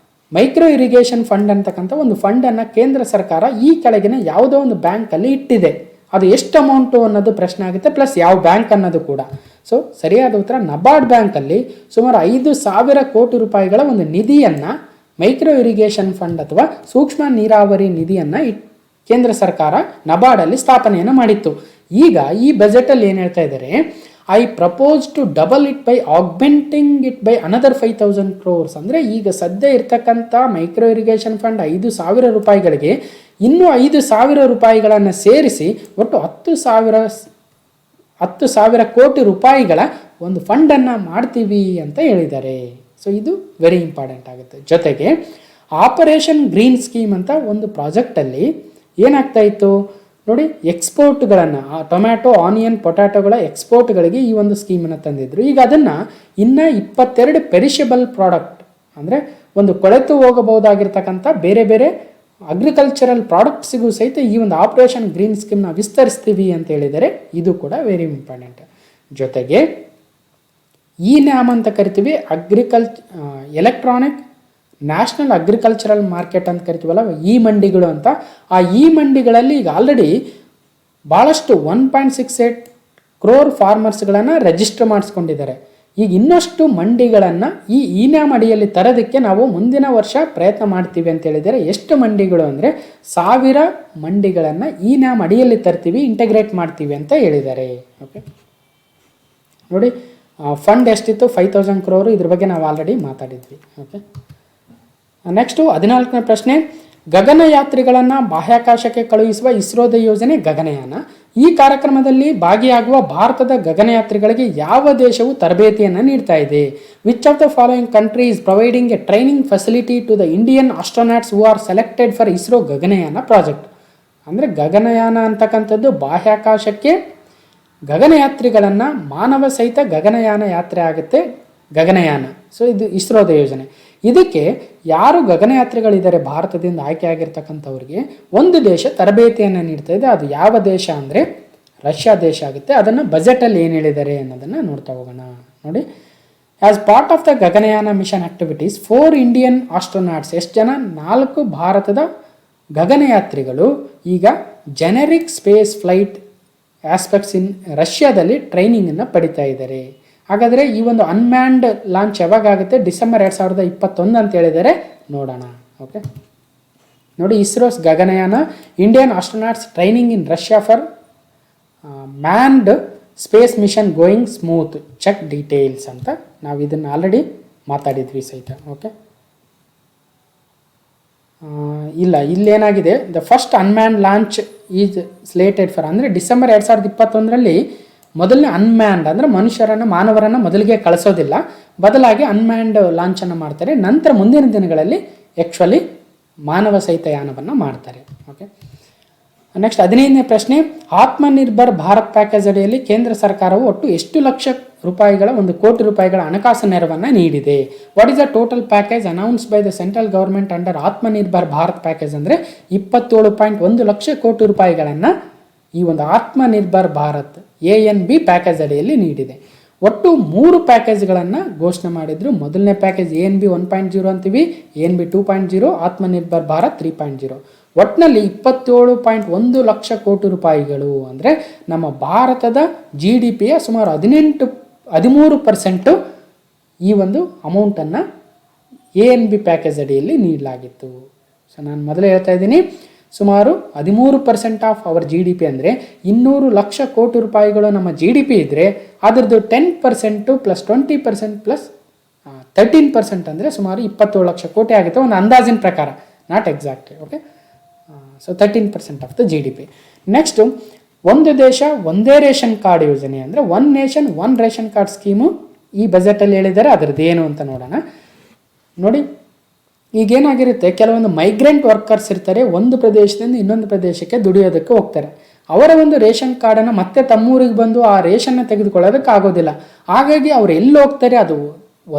ಮೈಕ್ರೋ ಇರಿಗೇಷನ್ ಫಂಡ್ ಅಂತಕ್ಕಂಥ ಒಂದು ಫಂಡನ್ನು ಕೇಂದ್ರ ಸರ್ಕಾರ ಈ ಕೆಳಗಿನ ಯಾವುದೋ ಒಂದು ಬ್ಯಾಂಕಲ್ಲಿ ಇಟ್ಟಿದೆ. ಅದು ಎಷ್ಟು ಅಮೌಂಟು ಅನ್ನೋದು ಪ್ರಶ್ನೆ ಆಗುತ್ತೆ, ಪ್ಲಸ್ ಯಾವ ಬ್ಯಾಂಕ್ ಅನ್ನೋದು ಕೂಡ. ಸೊ ಸರಿಯಾದ ಉತ್ತರ ನಬಾರ್ಡ್ ಬ್ಯಾಂಕಲ್ಲಿ ಸುಮಾರು 5,000 ಕೋಟಿ ರೂಪಾಯಿಗಳ ಒಂದು ನಿಧಿಯನ್ನು, ಮೈಕ್ರೋ ಇರಿಗೇಷನ್ ಫಂಡ್ ಅಥವಾ ಸೂಕ್ಷ್ಮ ನೀರಾವರಿ ನಿಧಿಯನ್ನು ಕೇಂದ್ರ ಸರ್ಕಾರ ನಬಾರ್ಡಲ್ಲಿ ಸ್ಥಾಪನೆಯನ್ನು ಮಾಡಿತ್ತು. ಈಗ ಈ ಬಜೆಟಲ್ಲಿ ಏನು ಹೇಳ್ತಾ ಇದ್ದಾರೆ, I propose to double it by augmenting it by another 5,000 crores. ಅಂದರೆ ಈಗ ಸದ್ಯ ಇರ್ತಕ್ಕಂಥ ಮೈಕ್ರೋ ಇರಿಗೇಷನ್ ಫಂಡ್ 5,000 ರೂಪಾಯಿಗಳಿಗೆ ಇನ್ನೂ 5,000 ರೂಪಾಯಿಗಳನ್ನು ಸೇರಿಸಿ ಒಟ್ಟು 10,000 ಕೋಟಿ ರೂಪಾಯಿಗಳ ಒಂದು ಫಂಡನ್ನು ಮಾಡ್ತೀವಿ ಅಂತ ಹೇಳಿದ್ದಾರೆ. ಸೊ ಇದು ವೆರಿ ಇಂಪಾರ್ಟೆಂಟ್ ಆಗುತ್ತೆ. ಜೊತೆಗೆ ಆಪರೇಷನ್ ಗ್ರೀನ್ ಸ್ಕೀಮ್ ಅಂತ ಒಂದು ಪ್ರಾಜೆಕ್ಟಲ್ಲಿ ಏನಾಗ್ತಾ ಇತ್ತು ನೋಡಿ, ಎಕ್ಸ್ಪೋರ್ಟ್ಗಳನ್ನು ಟೊಮ್ಯಾಟೊ, ಆನಿಯನ್, ಪೊಟ್ಯಾಟೊಗಳ ಎಕ್ಸ್ಪೋರ್ಟ್ಗಳಿಗೆ ಈ ಒಂದು ಸ್ಕೀಮನ್ನು ತಂದಿದ್ರು. ಈಗ ಅದನ್ನು ಇನ್ನೂ 22 ಪೆರಿಷಬಲ್ ಪ್ರಾಡಕ್ಟ್ ಅಂದರೆ ಒಂದು ಕೊಳೆತು ಹೋಗಬಹುದಾಗಿರ್ತಕ್ಕಂಥ ಬೇರೆ ಬೇರೆ ಅಗ್ರಿಕಲ್ಚರಲ್ ಪ್ರಾಡಕ್ಟ್ಸಿಗೂ ಸಹಿತ ಈ ಒಂದು ಆಪರೇಷನ್ ಗ್ರೀನ್ ಸ್ಕೀಮ್ನ ವಿಸ್ತರಿಸ್ತೀವಿ ಅಂತ ಹೇಳಿದರೆ ಇದು ಕೂಡ ವೆರಿ ಇಂಪಾರ್ಟೆಂಟ್. ಜೊತೆಗೆ ಈ ನ್ಯಾಮ್ ಅಂತ ಕರಿತೀವಿ, ಎಲೆಕ್ಟ್ರಾನಿಕ್ ನ್ಯಾಷನಲ್ ಅಗ್ರಿಕಲ್ಚರಲ್ ಮಾರ್ಕೆಟ್ ಅಂತ ಕರಿತೀವಲ್ಲ, ಈ ಮಂಡಿಗಳು ಅಂತ. ಆ ಈ ಮಂಡಿಗಳಲ್ಲಿ ಈಗ ಆಲ್ರೆಡಿ ಭಾಳಷ್ಟು 1.68 crore ಫಾರ್ಮರ್ಸ್ಗಳನ್ನು ರಿಜಿಸ್ಟರ್ ಮಾಡಿಸ್ಕೊಂಡಿದ್ದಾರೆ. ಈಗ ಇನ್ನಷ್ಟು ಮಂಡಿಗಳನ್ನು ಈ ನ್ಯಾಮ್ ಅಡಿಯಲ್ಲಿ ತರೋದಕ್ಕೆ ನಾವು ಮುಂದಿನ ವರ್ಷ ಪ್ರಯತ್ನ ಮಾಡ್ತೀವಿ ಅಂತ ಹೇಳಿದರೆ, ಎಷ್ಟು ಮಂಡಿಗಳು ಅಂದರೆ 1000 ಮಂಡಿಗಳನ್ನು ಈ ನ್ಯಾಮ್ ಅಡಿಯಲ್ಲಿ ತರ್ತೀವಿ, ಇಂಟಗ್ರೇಟ್ ಮಾಡ್ತೀವಿ ಅಂತ ಹೇಳಿದ್ದಾರೆ. ಓಕೆ ನೋಡಿ, ಫಂಡ್ ಎಷ್ಟಿತ್ತು 5,000 crore, ಇದ್ರ ಬಗ್ಗೆ ನಾವು ಆಲ್ರೆಡಿ ಮಾತಾಡಿದ್ವಿ. ಓಕೆ, ನೆಕ್ಸ್ಟು 14ನೇ ಪ್ರಶ್ನೆ, ಗಗನಯಾತ್ರಿಗಳನ್ನು ಬಾಹ್ಯಾಕಾಶಕ್ಕೆ ಕಳುಹಿಸುವ ಇಸ್ರೋದ ಯೋಜನೆ ಗಗನಯಾನ. ಈ ಕಾರ್ಯಕ್ರಮದಲ್ಲಿ ಭಾಗಿಯಾಗುವ ಭಾರತದ ಗಗನಯಾತ್ರಿಗಳಿಗೆ ಯಾವ ದೇಶವು ತರಬೇತಿಯನ್ನು ನೀಡ್ತಾ ಇದೆ? Which of the following country is providing a training facility to the Indian astronauts who are selected for ISRO Gaganyaan project? ಅಂದರೆ ಗಗನಯಾನ ಅಂತಕ್ಕಂಥದ್ದು ಬಾಹ್ಯಾಕಾಶಕ್ಕೆ ಗಗನಯಾತ್ರಿಗಳನ್ನು, ಮಾನವ ಸಹಿತ ಗಗನಯಾನ ಯಾತ್ರೆ ಆಗುತ್ತೆ ಗಗನಯಾನ. ಸೊ ಇದು ಇಸ್ರೋದ ಯೋಜನೆ. ಇದಕ್ಕೆ ಯಾರು ಗಗನಯಾತ್ರಿಗಳಿದ್ದಾರೆ ಭಾರತದಿಂದ ಆಯ್ಕೆ ಆಗಿರ್ತಕ್ಕಂಥವ್ರಿಗೆ ಒಂದು ದೇಶ ತರಬೇತಿಯನ್ನು ನೀಡ್ತಾ ಇದೆ. ಅದು ಯಾವ ದೇಶ ಅಂದರೆ ರಷ್ಯಾ ದೇಶ ಆಗುತ್ತೆ. ಅದನ್ನು ಬಜೆಟಲ್ಲಿ ಏನು ಹೇಳಿದ್ದಾರೆ ಅನ್ನೋದನ್ನು ನೋಡ್ತಾ ಹೋಗೋಣ. ನೋಡಿ, as part of the Gaganyaan mission activities 4 Indian astronauts, ಎಷ್ಟು ಜನ? 4 ಭಾರತದ ಗಗನಯಾತ್ರಿಗಳು ಈಗ generic space flight aspects in ರಷ್ಯಾದಲ್ಲಿ ಟ್ರೈನಿಂಗನ್ನು ಪಡಿತಾ ಇದ್ದಾರೆ. ಹಾಗಾದರೆ ಈ ಒಂದು ಅನ್ಮ್ಯಾನ್ಡ್ ಲಾಂಚ್ ಯಾವಾಗ ಆಗುತ್ತೆ? ಡಿಸೆಂಬರ್ 2021 ಅಂತ ಹೇಳಿದರೆ ನೋಡೋಣ. ಓಕೆ ನೋಡಿ, ISRO's Gaganyaan Indian astronauts training in Russia for manned space mission going smooth, check details ಅಂತ ನಾವು ಇದನ್ನು ಆಲ್ರೆಡಿ ಮಾತಾಡಿದ್ವಿ ಸಹಿತ. ಓಕೆ, ಇಲ್ಲ, ಇಲ್ಲೇನಾಗಿದೆ, the first unmanned launch is slated for, ಅಂದರೆ ಡಿಸೆಂಬರ್ 2021ರಲ್ಲಿ ಮೊದಲನೇ ಅನ್ಮ್ಯಾನ್ಡ್ ಅಂದರೆ ಮಾನವರನ್ನು ಮೊದಲಿಗೆ ಕಳಿಸೋದಿಲ್ಲ, ಬದಲಾಗಿ ಅನ್ಮ್ಯಾನ್ಡ್ ಲಾಂಚನ್ನು ಮಾಡ್ತಾರೆ. ನಂತರ ಮುಂದಿನ ದಿನಗಳಲ್ಲಿ ಆ್ಯಕ್ಚುಲಿ ಮಾನವ ಸಹಿತ ಯಾನವನ್ನು ಮಾಡ್ತಾರೆ. ಓಕೆ, ನೆಕ್ಸ್ಟ್ 15ನೇ ಪ್ರಶ್ನೆ, ಆತ್ಮನಿರ್ಭರ್ ಭಾರತ್ ಪ್ಯಾಕೇಜ್ ಅಡಿಯಲ್ಲಿ ಕೇಂದ್ರ ಸರ್ಕಾರವು ಒಟ್ಟು ಎಷ್ಟು ಲಕ್ಷ ರೂಪಾಯಿಗಳ 1 ಕೋಟಿ ರೂಪಾಯಿಗಳ ಹಣಕಾಸು ನೆರವನ್ನು ನೀಡಿದೆ? What is the total package announce by the central government under Atmanirbhar Bharat package? ಅಂದರೆ 27.1 ಲಕ್ಷ ಕೋಟಿ ರೂಪಾಯಿಗಳನ್ನು ಈ ಒಂದು ಆತ್ಮನಿರ್ಭರ್ ಭಾರತ್ ANB ಪ್ಯಾಕೇಜ್ ಅಡಿಯಲ್ಲಿ ನೀಡಿದೆ. ಒಟ್ಟು 3 ಪ್ಯಾಕೇಜ್ಗಳನ್ನು ಘೋಷಣೆ ಮಾಡಿದ್ರು. ಮೊದಲನೇ ಪ್ಯಾಕೇಜ್ ANB 1.0 ಅಂತೀವಿ, ANB 2.0, ಆತ್ಮನಿರ್ಭರ್ ಭಾರತ್ 3.0. ಒಟ್ಟಿನಲ್ಲಿ 27.1 ಲಕ್ಷ ಕೋಟಿ ರೂಪಾಯಿಗಳು ಅಂದರೆ ನಮ್ಮ ಭಾರತದ GDPಯ ಸುಮಾರು 13% ಈ ಒಂದು ಅಮೌಂಟನ್ನು ANB ಪ್ಯಾಕೇಜ್ ಅಡಿಯಲ್ಲಿ ನೀಡಲಾಗಿತ್ತು. ಸೊ ನಾನು ಮೊದಲೇ ಹೇಳ್ತಾ ಇದ್ದೀನಿ, ಸುಮಾರು 13% ಆಫ್ ಅವರ್ GDP ಅಂದರೆ 200 ಲಕ್ಷ ಕೋಟಿ ರೂಪಾಯಿಗಳು ನಮ್ಮ GDP ಇದ್ದರೆ ಅದರದ್ದು 10% ಪ್ಲಸ್ 20% ಪ್ಲಸ್ 13% ಅಂದರೆ ಸುಮಾರು 27 ಲಕ್ಷ ಕೋಟಿ ಆಗುತ್ತೆ ಒಂದು ಅಂದಾಜಿನ ಪ್ರಕಾರ, not exact. Okay, so 13% of the GDP. Next, ಒಂದು ದೇಶ ಒಂದೇ ರೇಷನ್ ಕಾರ್ಡ್ ಯೋಜನೆ ಅಂದರೆ one nation one ration card scheme ಈ ಬಜೆಟಲ್ಲಿ ಹೇಳಿದ್ದಾರೆ. ಅದರದ್ದು ಏನು ಅಂತ ನೋಡೋಣ. ನೋಡಿ, ಈಗೇನಾಗಿರುತ್ತೆ, ಕೆಲವೊಂದು ಮೈಗ್ರೆಂಟ್ ವರ್ಕರ್ಸ್ ಇರ್ತಾರೆ, ಒಂದು ಪ್ರದೇಶದಿಂದ ಇನ್ನೊಂದು ಪ್ರದೇಶಕ್ಕೆ ದುಡಿಯೋದಕ್ಕೆ ಹೋಗ್ತಾರೆ. ಅವರ ಒಂದು ರೇಷನ್ ಕಾರ್ಡನ್ನು ಮತ್ತೆ ತಮ್ಮೂರಿಗೆ ಬಂದು ಆ ರೇಷನ್ನ ತೆಗೆದುಕೊಳ್ಳೋದಕ್ಕೆ ಆಗೋದಿಲ್ಲ. ಹಾಗಾಗಿ ಅವ್ರು ಎಲ್ಲಿ ಹೋಗ್ತಾರೆ, ಅದು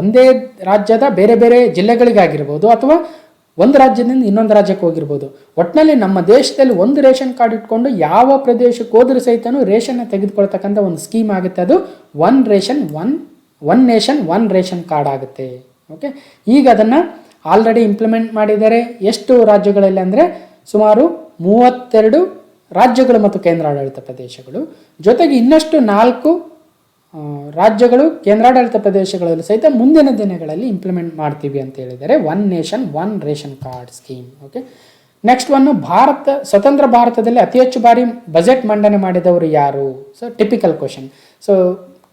ಒಂದೇ ರಾಜ್ಯದ ಬೇರೆ ಬೇರೆ ಜಿಲ್ಲೆಗಳಿಗಾಗಿರ್ಬೋದು ಅಥವಾ ಒಂದು ರಾಜ್ಯದಿಂದ ಇನ್ನೊಂದು ರಾಜ್ಯಕ್ಕೆ ಹೋಗಿರ್ಬೋದು. ಒಟ್ಟಿನಲ್ಲಿ ನಮ್ಮ ದೇಶದಲ್ಲಿ ಒಂದು ರೇಷನ್ ಕಾರ್ಡ್ ಇಟ್ಕೊಂಡು ಯಾವ ಪ್ರದೇಶಕ್ಕೆ ಹೋದ್ರೂ ಸಹಿತನೂ ರೇಷನ್ನ ತೆಗೆದುಕೊಳ್ತಕ್ಕಂಥ ಒಂದು ಸ್ಕೀಮ್ ಆಗುತ್ತೆ. ಅದು one nation one ration card ಆಗುತ್ತೆ. ಓಕೆ, ಈಗ ಅದನ್ನು ಆಲ್ರೆಡಿ ಇಂಪ್ಲಿಮೆಂಟ್ ಮಾಡಿದ್ದಾರೆ. ಎಷ್ಟು ರಾಜ್ಯಗಳಲ್ಲಿ ಅಂದರೆ ಸುಮಾರು 32 ರಾಜ್ಯಗಳು ಮತ್ತು ಕೇಂದ್ರಾಡಳಿತ ಪ್ರದೇಶಗಳು, ಜೊತೆಗೆ ಇನ್ನಷ್ಟು 4 ರಾಜ್ಯಗಳು ಕೇಂದ್ರಾಡಳಿತ ಪ್ರದೇಶಗಳಲ್ಲಿ ಸಹಿತ ಮುಂದಿನ ದಿನಗಳಲ್ಲಿ ಇಂಪ್ಲಿಮೆಂಟ್ ಮಾಡ್ತೀವಿ ಅಂತ ಹೇಳಿದ್ದಾರೆ. One nation one ration card scheme. Okay, next ಸ್ವತಂತ್ರ ಭಾರತದಲ್ಲಿ ಅತಿ ಹೆಚ್ಚು ಬಾರಿ ಬಜೆಟ್ ಮಂಡನೆ ಮಾಡಿದವರು ಯಾರು? So typical question. ಸೊ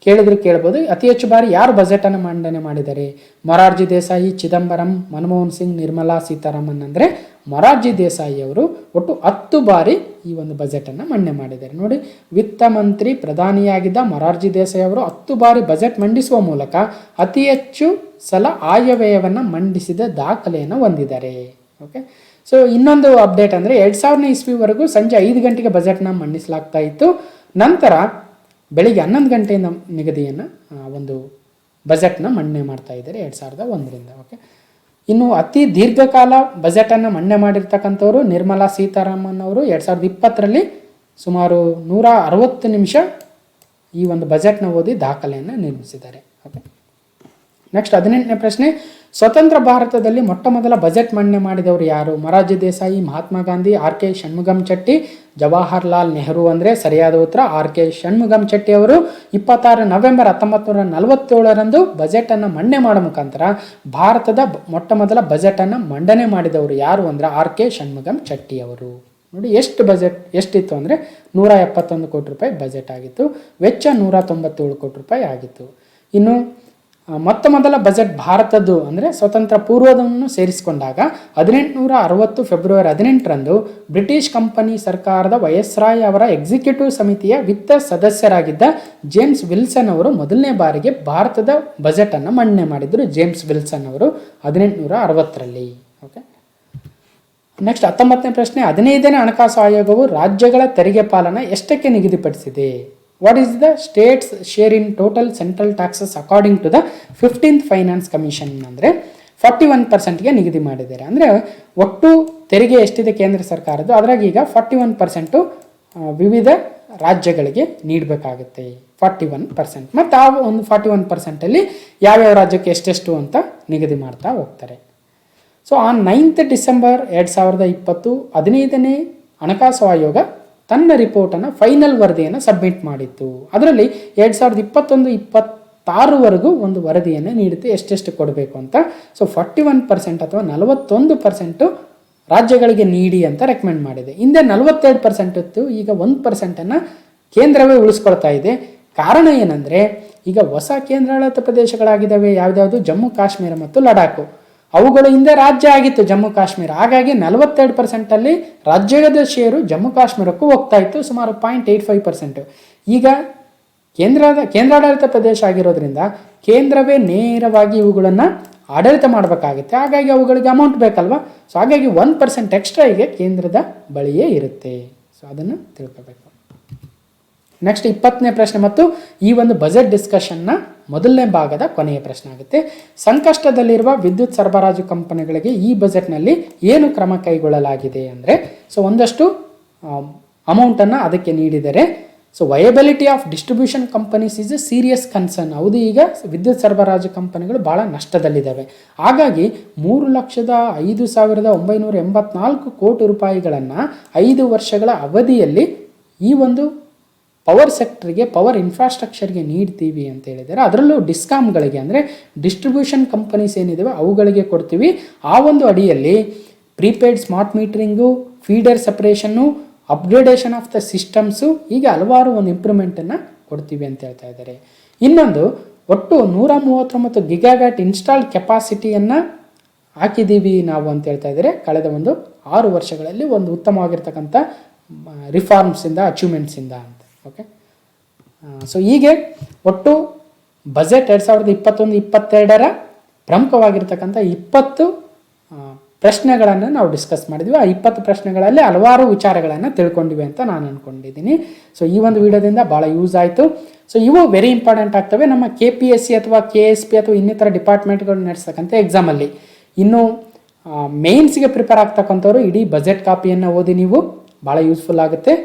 ಕೇಳಿದ್ರೆ ಕೇಳ್ಬೋದು. ಅತಿ ಹೆಚ್ಚು ಬಾರಿ ಯಾರು ಬಜೆಟನ್ನು ಮಂಡನೆ ಮಾಡಿದ್ದಾರೆ? ಮೊರಾರ್ಜಿ ದೇಸಾಯಿ, ಚಿದಂಬರಂ, ಮನಮೋಹನ್ ಸಿಂಗ್, ನಿರ್ಮಲಾ ಸೀತಾರಾಮನ್. ಅಂದರೆ ಮೊರಾರ್ಜಿ ದೇಸಾಯಿ ಅವರು ಒಟ್ಟು 10 ಬಾರಿ ಈ ಒಂದು ಬಜೆಟನ್ನು ಮಂಡನೆ ಮಾಡಿದ್ದಾರೆ. ನೋಡಿ, ವಿತ್ತ ಮಂತ್ರಿ ಪ್ರಧಾನಿಯಾಗಿದ್ದ ಮೊರಾರ್ಜಿ ದೇಸಾಯಿ ಅವರು 10 ಬಾರಿ ಬಜೆಟ್ ಮಂಡಿಸುವ ಮೂಲಕ ಅತಿ ಹೆಚ್ಚು ಸಲ ಆಯವ್ಯಯವನ್ನು ಮಂಡಿಸಿದ ದಾಖಲೆಯನ್ನು ಹೊಂದಿದ್ದಾರೆ. ಓಕೆ, ಸೊ ಇನ್ನೊಂದು ಅಪ್ಡೇಟ್ ಅಂದರೆ 2000ನೇ ಇಸ್ವಿವರೆಗೂ ಸಂಜೆ 5 ಗಂಟೆಗೆ ಬಜೆಟ್ನ ಮಂಡಿಸಲಾಗ್ತಾ ಇತ್ತು. ನಂತರ ಬೆಳಿಗ್ಗೆ 11 ಗಂಟೆಯಿಂದ ನಿಗದಿಯನ್ನು ಒಂದು ಬಜೆಟ್ನ ಮಂಡನೆ ಮಾಡ್ತಾ ಇದ್ದಾರೆ 2001ರಿಂದ. ಓಕೆ, ಇನ್ನು ಅತಿ ದೀರ್ಘಕಾಲ ಬಜೆಟನ್ನು ಮಂಡನೆ ಮಾಡಿರ್ತಕ್ಕಂಥವ್ರು ನಿರ್ಮಲಾ ಸೀತಾರಾಮನ್ ಅವರು 2020ರಲ್ಲಿ ಸುಮಾರು 160 ನಿಮಿಷ ಈ ಒಂದು ಬಜೆಟ್ನ ಓದಿ ದಾಖಲೆಯನ್ನು ನಿರ್ಮಿಸಿದ್ದಾರೆ. ಓಕೆ, ನೆಕ್ಸ್ಟ್ 18ನೇ ಪ್ರಶ್ನೆ, ಸ್ವತಂತ್ರ ಭಾರತದಲ್ಲಿ ಮೊಟ್ಟ ಮೊದಲ ಬಜೆಟ್ ಮಂಡನೆ ಮಾಡಿದವರು ಯಾರು? ಮೊರಾರ್ಜಿ ದೇಸಾಯಿ, ಮಹಾತ್ಮ ಗಾಂಧಿ, R.K. ಷಣ್ಮುಗಂ ಚೆಟ್ಟಿ, ಜವಾಹರ್ಲಾಲ್ ನೆಹರು. ಅಂದರೆ ಸರಿಯಾದ ಉತ್ತರ R.K. ಷಣ್ಮುಗಂ ಚೆಟ್ಟಿ ಅವರು 26 ನವೆಂಬರ್ 1947ರಂದು ಬಜೆಟನ್ನು ಮಂಡನೆ ಮಾಡೋ ಮುಖಾಂತರ ಭಾರತದ ಮೊಟ್ಟ ಮೊದಲ ಬಜೆಟನ್ನು ಮಂಡನೆ ಮಾಡಿದವರು ಯಾರು ಅಂದರೆ R.K. ಷಣ್ಮುಗಂ ಚೆಟ್ಟಿ ಅವರು. ನೋಡಿ, ಎಷ್ಟು ಬಜೆಟ್ ಎಷ್ಟಿತ್ತು ಅಂದರೆ 171 ಕೋಟಿ ರೂಪಾಯಿ ಬಜೆಟ್ ಆಗಿತ್ತು. ವೆಚ್ಚ 197 ಕೋಟಿ ರೂಪಾಯಿ ಆಗಿತ್ತು. ಇನ್ನು ಮೊತ್ತ ಮೊದಲ ಬಜೆಟ್ ಭಾರತದ್ದು ಅಂದರೆ ಸ್ವತಂತ್ರ ಪೂರ್ವದನ್ನು ಸೇರಿಸಿಕೊಂಡಾಗ 1860 ಫೆಬ್ರವರಿ 18ರಂದು ಬ್ರಿಟಿಷ್ ಕಂಪನಿ ಸರ್ಕಾರದ ವೈಸ್ರಾಯ್ ಅವರ ಎಕ್ಸಿಕ್ಯೂಟಿವ್ ಸಮಿತಿಯ ವಿತ್ತ ಸದಸ್ಯರಾಗಿದ್ದ ಜೇಮ್ಸ್ ವಿಲ್ಸನ್ ಅವರು ಮೊದಲನೇ ಬಾರಿಗೆ ಭಾರತದ ಬಜೆಟನ್ನು ಮಂಡನೆ ಮಾಡಿದರು. ಜೇಮ್ಸ್ ವಿಲ್ಸನ್ ಅವರು 1860ರಲ್ಲಿ. ಓಕೆ, ನೆಕ್ಸ್ಟ್ 19ನೇ ಪ್ರಶ್ನೆ, 15ನೇ ಹಣಕಾಸು ಆಯೋಗವು ರಾಜ್ಯಗಳ ತೆರಿಗೆ ಪಾಲನ ಎಷ್ಟಕ್ಕೆ ನಿಗದಿಪಡಿಸಿದೆ? What is the states share in total central taxes according to the 15th finance commission? ಅಂದರೆ 41%ಗೆ ನಿಗದಿ ಮಾಡಿದ್ದಾರೆ. ಅಂದರೆ ಒಟ್ಟು ತೆರಿಗೆ ಎಷ್ಟಿದೆ ಕೇಂದ್ರ ಸರ್ಕಾರದ್ದು, ಅದ್ರಾಗ ಈಗ 41% ವಿವಿಧ ರಾಜ್ಯಗಳಿಗೆ ನೀಡಬೇಕಾಗುತ್ತೆ. 41%. ಮತ್ತು ಆ ಒಂದು 41%ಅಲ್ಲಿ ಯಾವ್ಯಾವ ರಾಜ್ಯಕ್ಕೆ ಎಷ್ಟೆಷ್ಟು ಅಂತ ನಿಗದಿ ಮಾಡ್ತಾ ಹೋಗ್ತಾರೆ. ಸೊ ಆನ್ 9th ಡಿಸೆಂಬರ್ 2020 15ನೇ ಹಣಕಾಸು ಆಯೋಗ ತನ್ನ ರಿಪೋರ್ಟನ್ನು ಫೈನಲ್ ವರದಿಯನ್ನು ಸಬ್ಮಿಟ್ ಮಾಡಿತ್ತು. ಅದರಲ್ಲಿ 2021-26ವರೆಗೂ ಒಂದು ವರದಿಯನ್ನು ನೀಡುತ್ತೆ ಎಷ್ಟೆಷ್ಟು ಕೊಡಬೇಕು ಅಂತ. ಸೊ 41% ಅಥವಾ 41% ರಾಜ್ಯಗಳಿಗೆ ನೀಡಿ ಅಂತ ರೆಕಮೆಂಡ್ ಮಾಡಿದೆ. ಹಿಂದೆ 42% ಇತ್ತು, ಈಗ 1%ಅನ್ನು ಕೇಂದ್ರವೇ ಉಳಿಸ್ಕೊಳ್ತಾ ಇದೆ. ಕಾರಣ ಏನಂದರೆ ಈಗ ಹೊಸ ಕೇಂದ್ರಾಡಳಿತ ಪ್ರದೇಶಗಳಾಗಿದ್ದಾವೆ ಯಾವ್ದಾವುದು, ಜಮ್ಮು ಕಾಶ್ಮೀರ ಮತ್ತು ಲಡಾಖು. ಅವುಗಳು ಹಿಂದೆ ರಾಜ್ಯ ಆಗಿತ್ತು ಜಮ್ಮು ಕಾಶ್ಮೀರ. ಹಾಗಾಗಿ 42%ಅಲ್ಲಿ ರಾಜ್ಯದ ಶೇರು ಜಮ್ಮು ಕಾಶ್ಮೀರಕ್ಕೂ ಹೋಗ್ತಾ ಇತ್ತು, ಸುಮಾರು 0.85%. ಈಗ ಕೇಂದ್ರಾಡಳಿತ ಪ್ರದೇಶ ಆಗಿರೋದ್ರಿಂದ ಕೇಂದ್ರವೇ ನೇರವಾಗಿ ಇವುಗಳನ್ನು ಆಡಳಿತ ಮಾಡಬೇಕಾಗುತ್ತೆ. ಹಾಗಾಗಿ ಅವುಗಳಿಗೆ ಅಮೌಂಟ್ ಬೇಕಲ್ವಾ. ಸೊ ಹಾಗಾಗಿ 1% ಎಕ್ಸ್ಟ್ರಾ ಈಗ ಕೇಂದ್ರದ ಬಳಿಯೇ ಇರುತ್ತೆ. ಸೊ ಅದನ್ನು ತಿಳ್ಕೋಬೇಕು. ನೆಕ್ಸ್ಟ್ 20ನೇ ಪ್ರಶ್ನೆ ಮತ್ತು ಈ ಒಂದು ಬಜೆಟ್ ಡಿಸ್ಕಷನ್ನ ಮೊದಲನೇ ಭಾಗದ ಕೊನೆಯ ಪ್ರಶ್ನೆ ಆಗುತ್ತೆ. ಸಂಕಷ್ಟದಲ್ಲಿರುವ ವಿದ್ಯುತ್ ಸರಬರಾಜು ಕಂಪನಿಗಳಿಗೆ ಈ ಬಜೆಟ್ನಲ್ಲಿ ಏನು ಕ್ರಮ ಕೈಗೊಳ್ಳಲಾಗಿದೆ ಅಂದರೆ, ಸೊ ಒಂದಷ್ಟು ಅಮೌಂಟನ್ನು ಅದಕ್ಕೆ ನೀಡಿದರೆ. So viability of distribution companies is A serious concern. ಹೌದು, ಈಗ ವಿದ್ಯುತ್ ಸರಬರಾಜು ಕಂಪನಿಗಳು ಭಾಳ ನಷ್ಟದಲ್ಲಿದ್ದಾವೆ. ಹಾಗಾಗಿ 3,05,984 ಕೋಟಿ ರೂಪಾಯಿಗಳನ್ನು 5 ವರ್ಷಗಳ ಅವಧಿಯಲ್ಲಿ ಈ ಒಂದು ಪವರ್ ಸೆಕ್ಟರ್ಗೆ, ಪವರ್ ಇನ್ಫ್ರಾಸ್ಟ್ರಕ್ಚರ್ಗೆ ನೀಡ್ತೀವಿ ಅಂತ ಹೇಳಿದ್ದಾರೆ. ಅದರಲ್ಲೂ ಡಿಸ್ಕಾಮ್ಗಳಿಗೆ ಅಂದರೆ ಡಿಸ್ಟ್ರಿಬ್ಯೂಷನ್ ಕಂಪನೀಸ್ ಏನಿದಾವೆ ಅವುಗಳಿಗೆ ಕೊಡ್ತೀವಿ. ಆ ಒಂದು ಅಡಿಯಲ್ಲಿ prepaid smart metering, feeder suppression, upgradation of the systems, ಹೀಗೆ ಹಲವಾರು ಒಂದು ಇಂಪ್ರೂವ್ಮೆಂಟನ್ನು ಕೊಡ್ತೀವಿ ಅಂತ ಹೇಳ್ತಾ ಇದ್ದಾರೆ. ಇನ್ನೊಂದು, ಒಟ್ಟು 139 ಗಿಗಾವ್ಯಾಟ್ ಇನ್ಸ್ಟಾಲ್ಡ್ ಕೆಪಾಸಿಟಿಯನ್ನು ಹಾಕಿದ್ದೀವಿ ನಾವು ಅಂತ ಹೇಳ್ತಾ ಇದ್ದಾರೆ ಕಳೆದ ಒಂದು 6 ವರ್ಷಗಳಲ್ಲಿ ಒಂದು ಉತ್ತಮವಾಗಿರ್ತಕ್ಕಂಥ ರಿಫಾರ್ಮ್ಸಿಂದ, ಅಚೀವ್ಮೆಂಟ್ಸಿಂದ ಅಂತ. ಓಕೆ, ಸೊ ಹೀಗೆ ಒಟ್ಟು ಬಜೆಟ್ 2021-22ರ ಪ್ರಮುಖವಾಗಿರ್ತಕ್ಕಂಥ 20 ಪ್ರಶ್ನೆಗಳನ್ನು ನಾವು ಡಿಸ್ಕಸ್ ಮಾಡಿದ್ವಿ. ಆ 20 ಪ್ರಶ್ನೆಗಳಲ್ಲಿ ಹಲವಾರು ವಿಚಾರಗಳನ್ನು ತಿಳ್ಕೊಂಡಿವಿ ಅಂತ ನಾನು ಅಂದ್ಕೊಂಡಿದ್ದೀನಿ. ಸೊ ಈ ಒಂದು ವಿಡಿಯೋದಿಂದ ಭಾಳ ಯೂಸ್ ಆಯಿತು. ಸೊ ಇವು ವೆರಿ ಇಂಪಾರ್ಟೆಂಟ್ ಆಗ್ತವೆ ನಮ್ಮ KPSC ಅಥವಾ KSP ಅಥವಾ ಇನ್ನಿತರ ಡಿಪಾರ್ಟ್ಮೆಂಟ್ಗಳು ನಡೆಸ್ತಕ್ಕಂಥ ಎಕ್ಸಾಮಲ್ಲಿ. ಇನ್ನು ಮೇನ್ಸ್ಗೆ ಪ್ರಿಪೇರ್ ಆಗ್ತಕ್ಕಂಥವ್ರು ಇಡೀ ಬಜೆಟ್ ಕಾಪಿಯನ್ನು ಓದಿ, ನೀವು ಭಾಳ ಯೂಸ್ಫುಲ್ ಆಗುತ್ತೆ.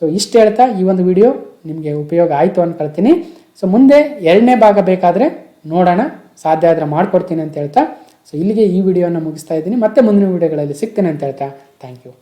ಸೊ ಇಷ್ಟು ಹೇಳ್ತಾ ಈ ಒಂದು ವಿಡಿಯೋ ನಿಮಗೆ ಉಪಯೋಗ ಆಯಿತು ಅಂದ್ಕೊಳ್ತೀನಿ. ಸೊ ಮುಂದೆ 2ನೇ ಭಾಗ ಬೇಕಾದರೆ ನೋಡೋಣ, ಸಾಧ್ಯ ಆದರೆ ಮಾಡಿಕೊಡ್ತೀನಿ ಅಂತ ಹೇಳ್ತಾ ಸೊ ಇಲ್ಲಿಗೆ ಈ ವಿಡಿಯೋನ ಮುಗಿಸ್ತಾ ಇದ್ದೀನಿ. ಮತ್ತೆ ಮುಂದಿನ ವಿಡಿಯೋಗಳಲ್ಲಿ ಸಿಗ್ತೀನಿ ಅಂತ ಹೇಳ್ತಾ ಥ್ಯಾಂಕ್ ಯು.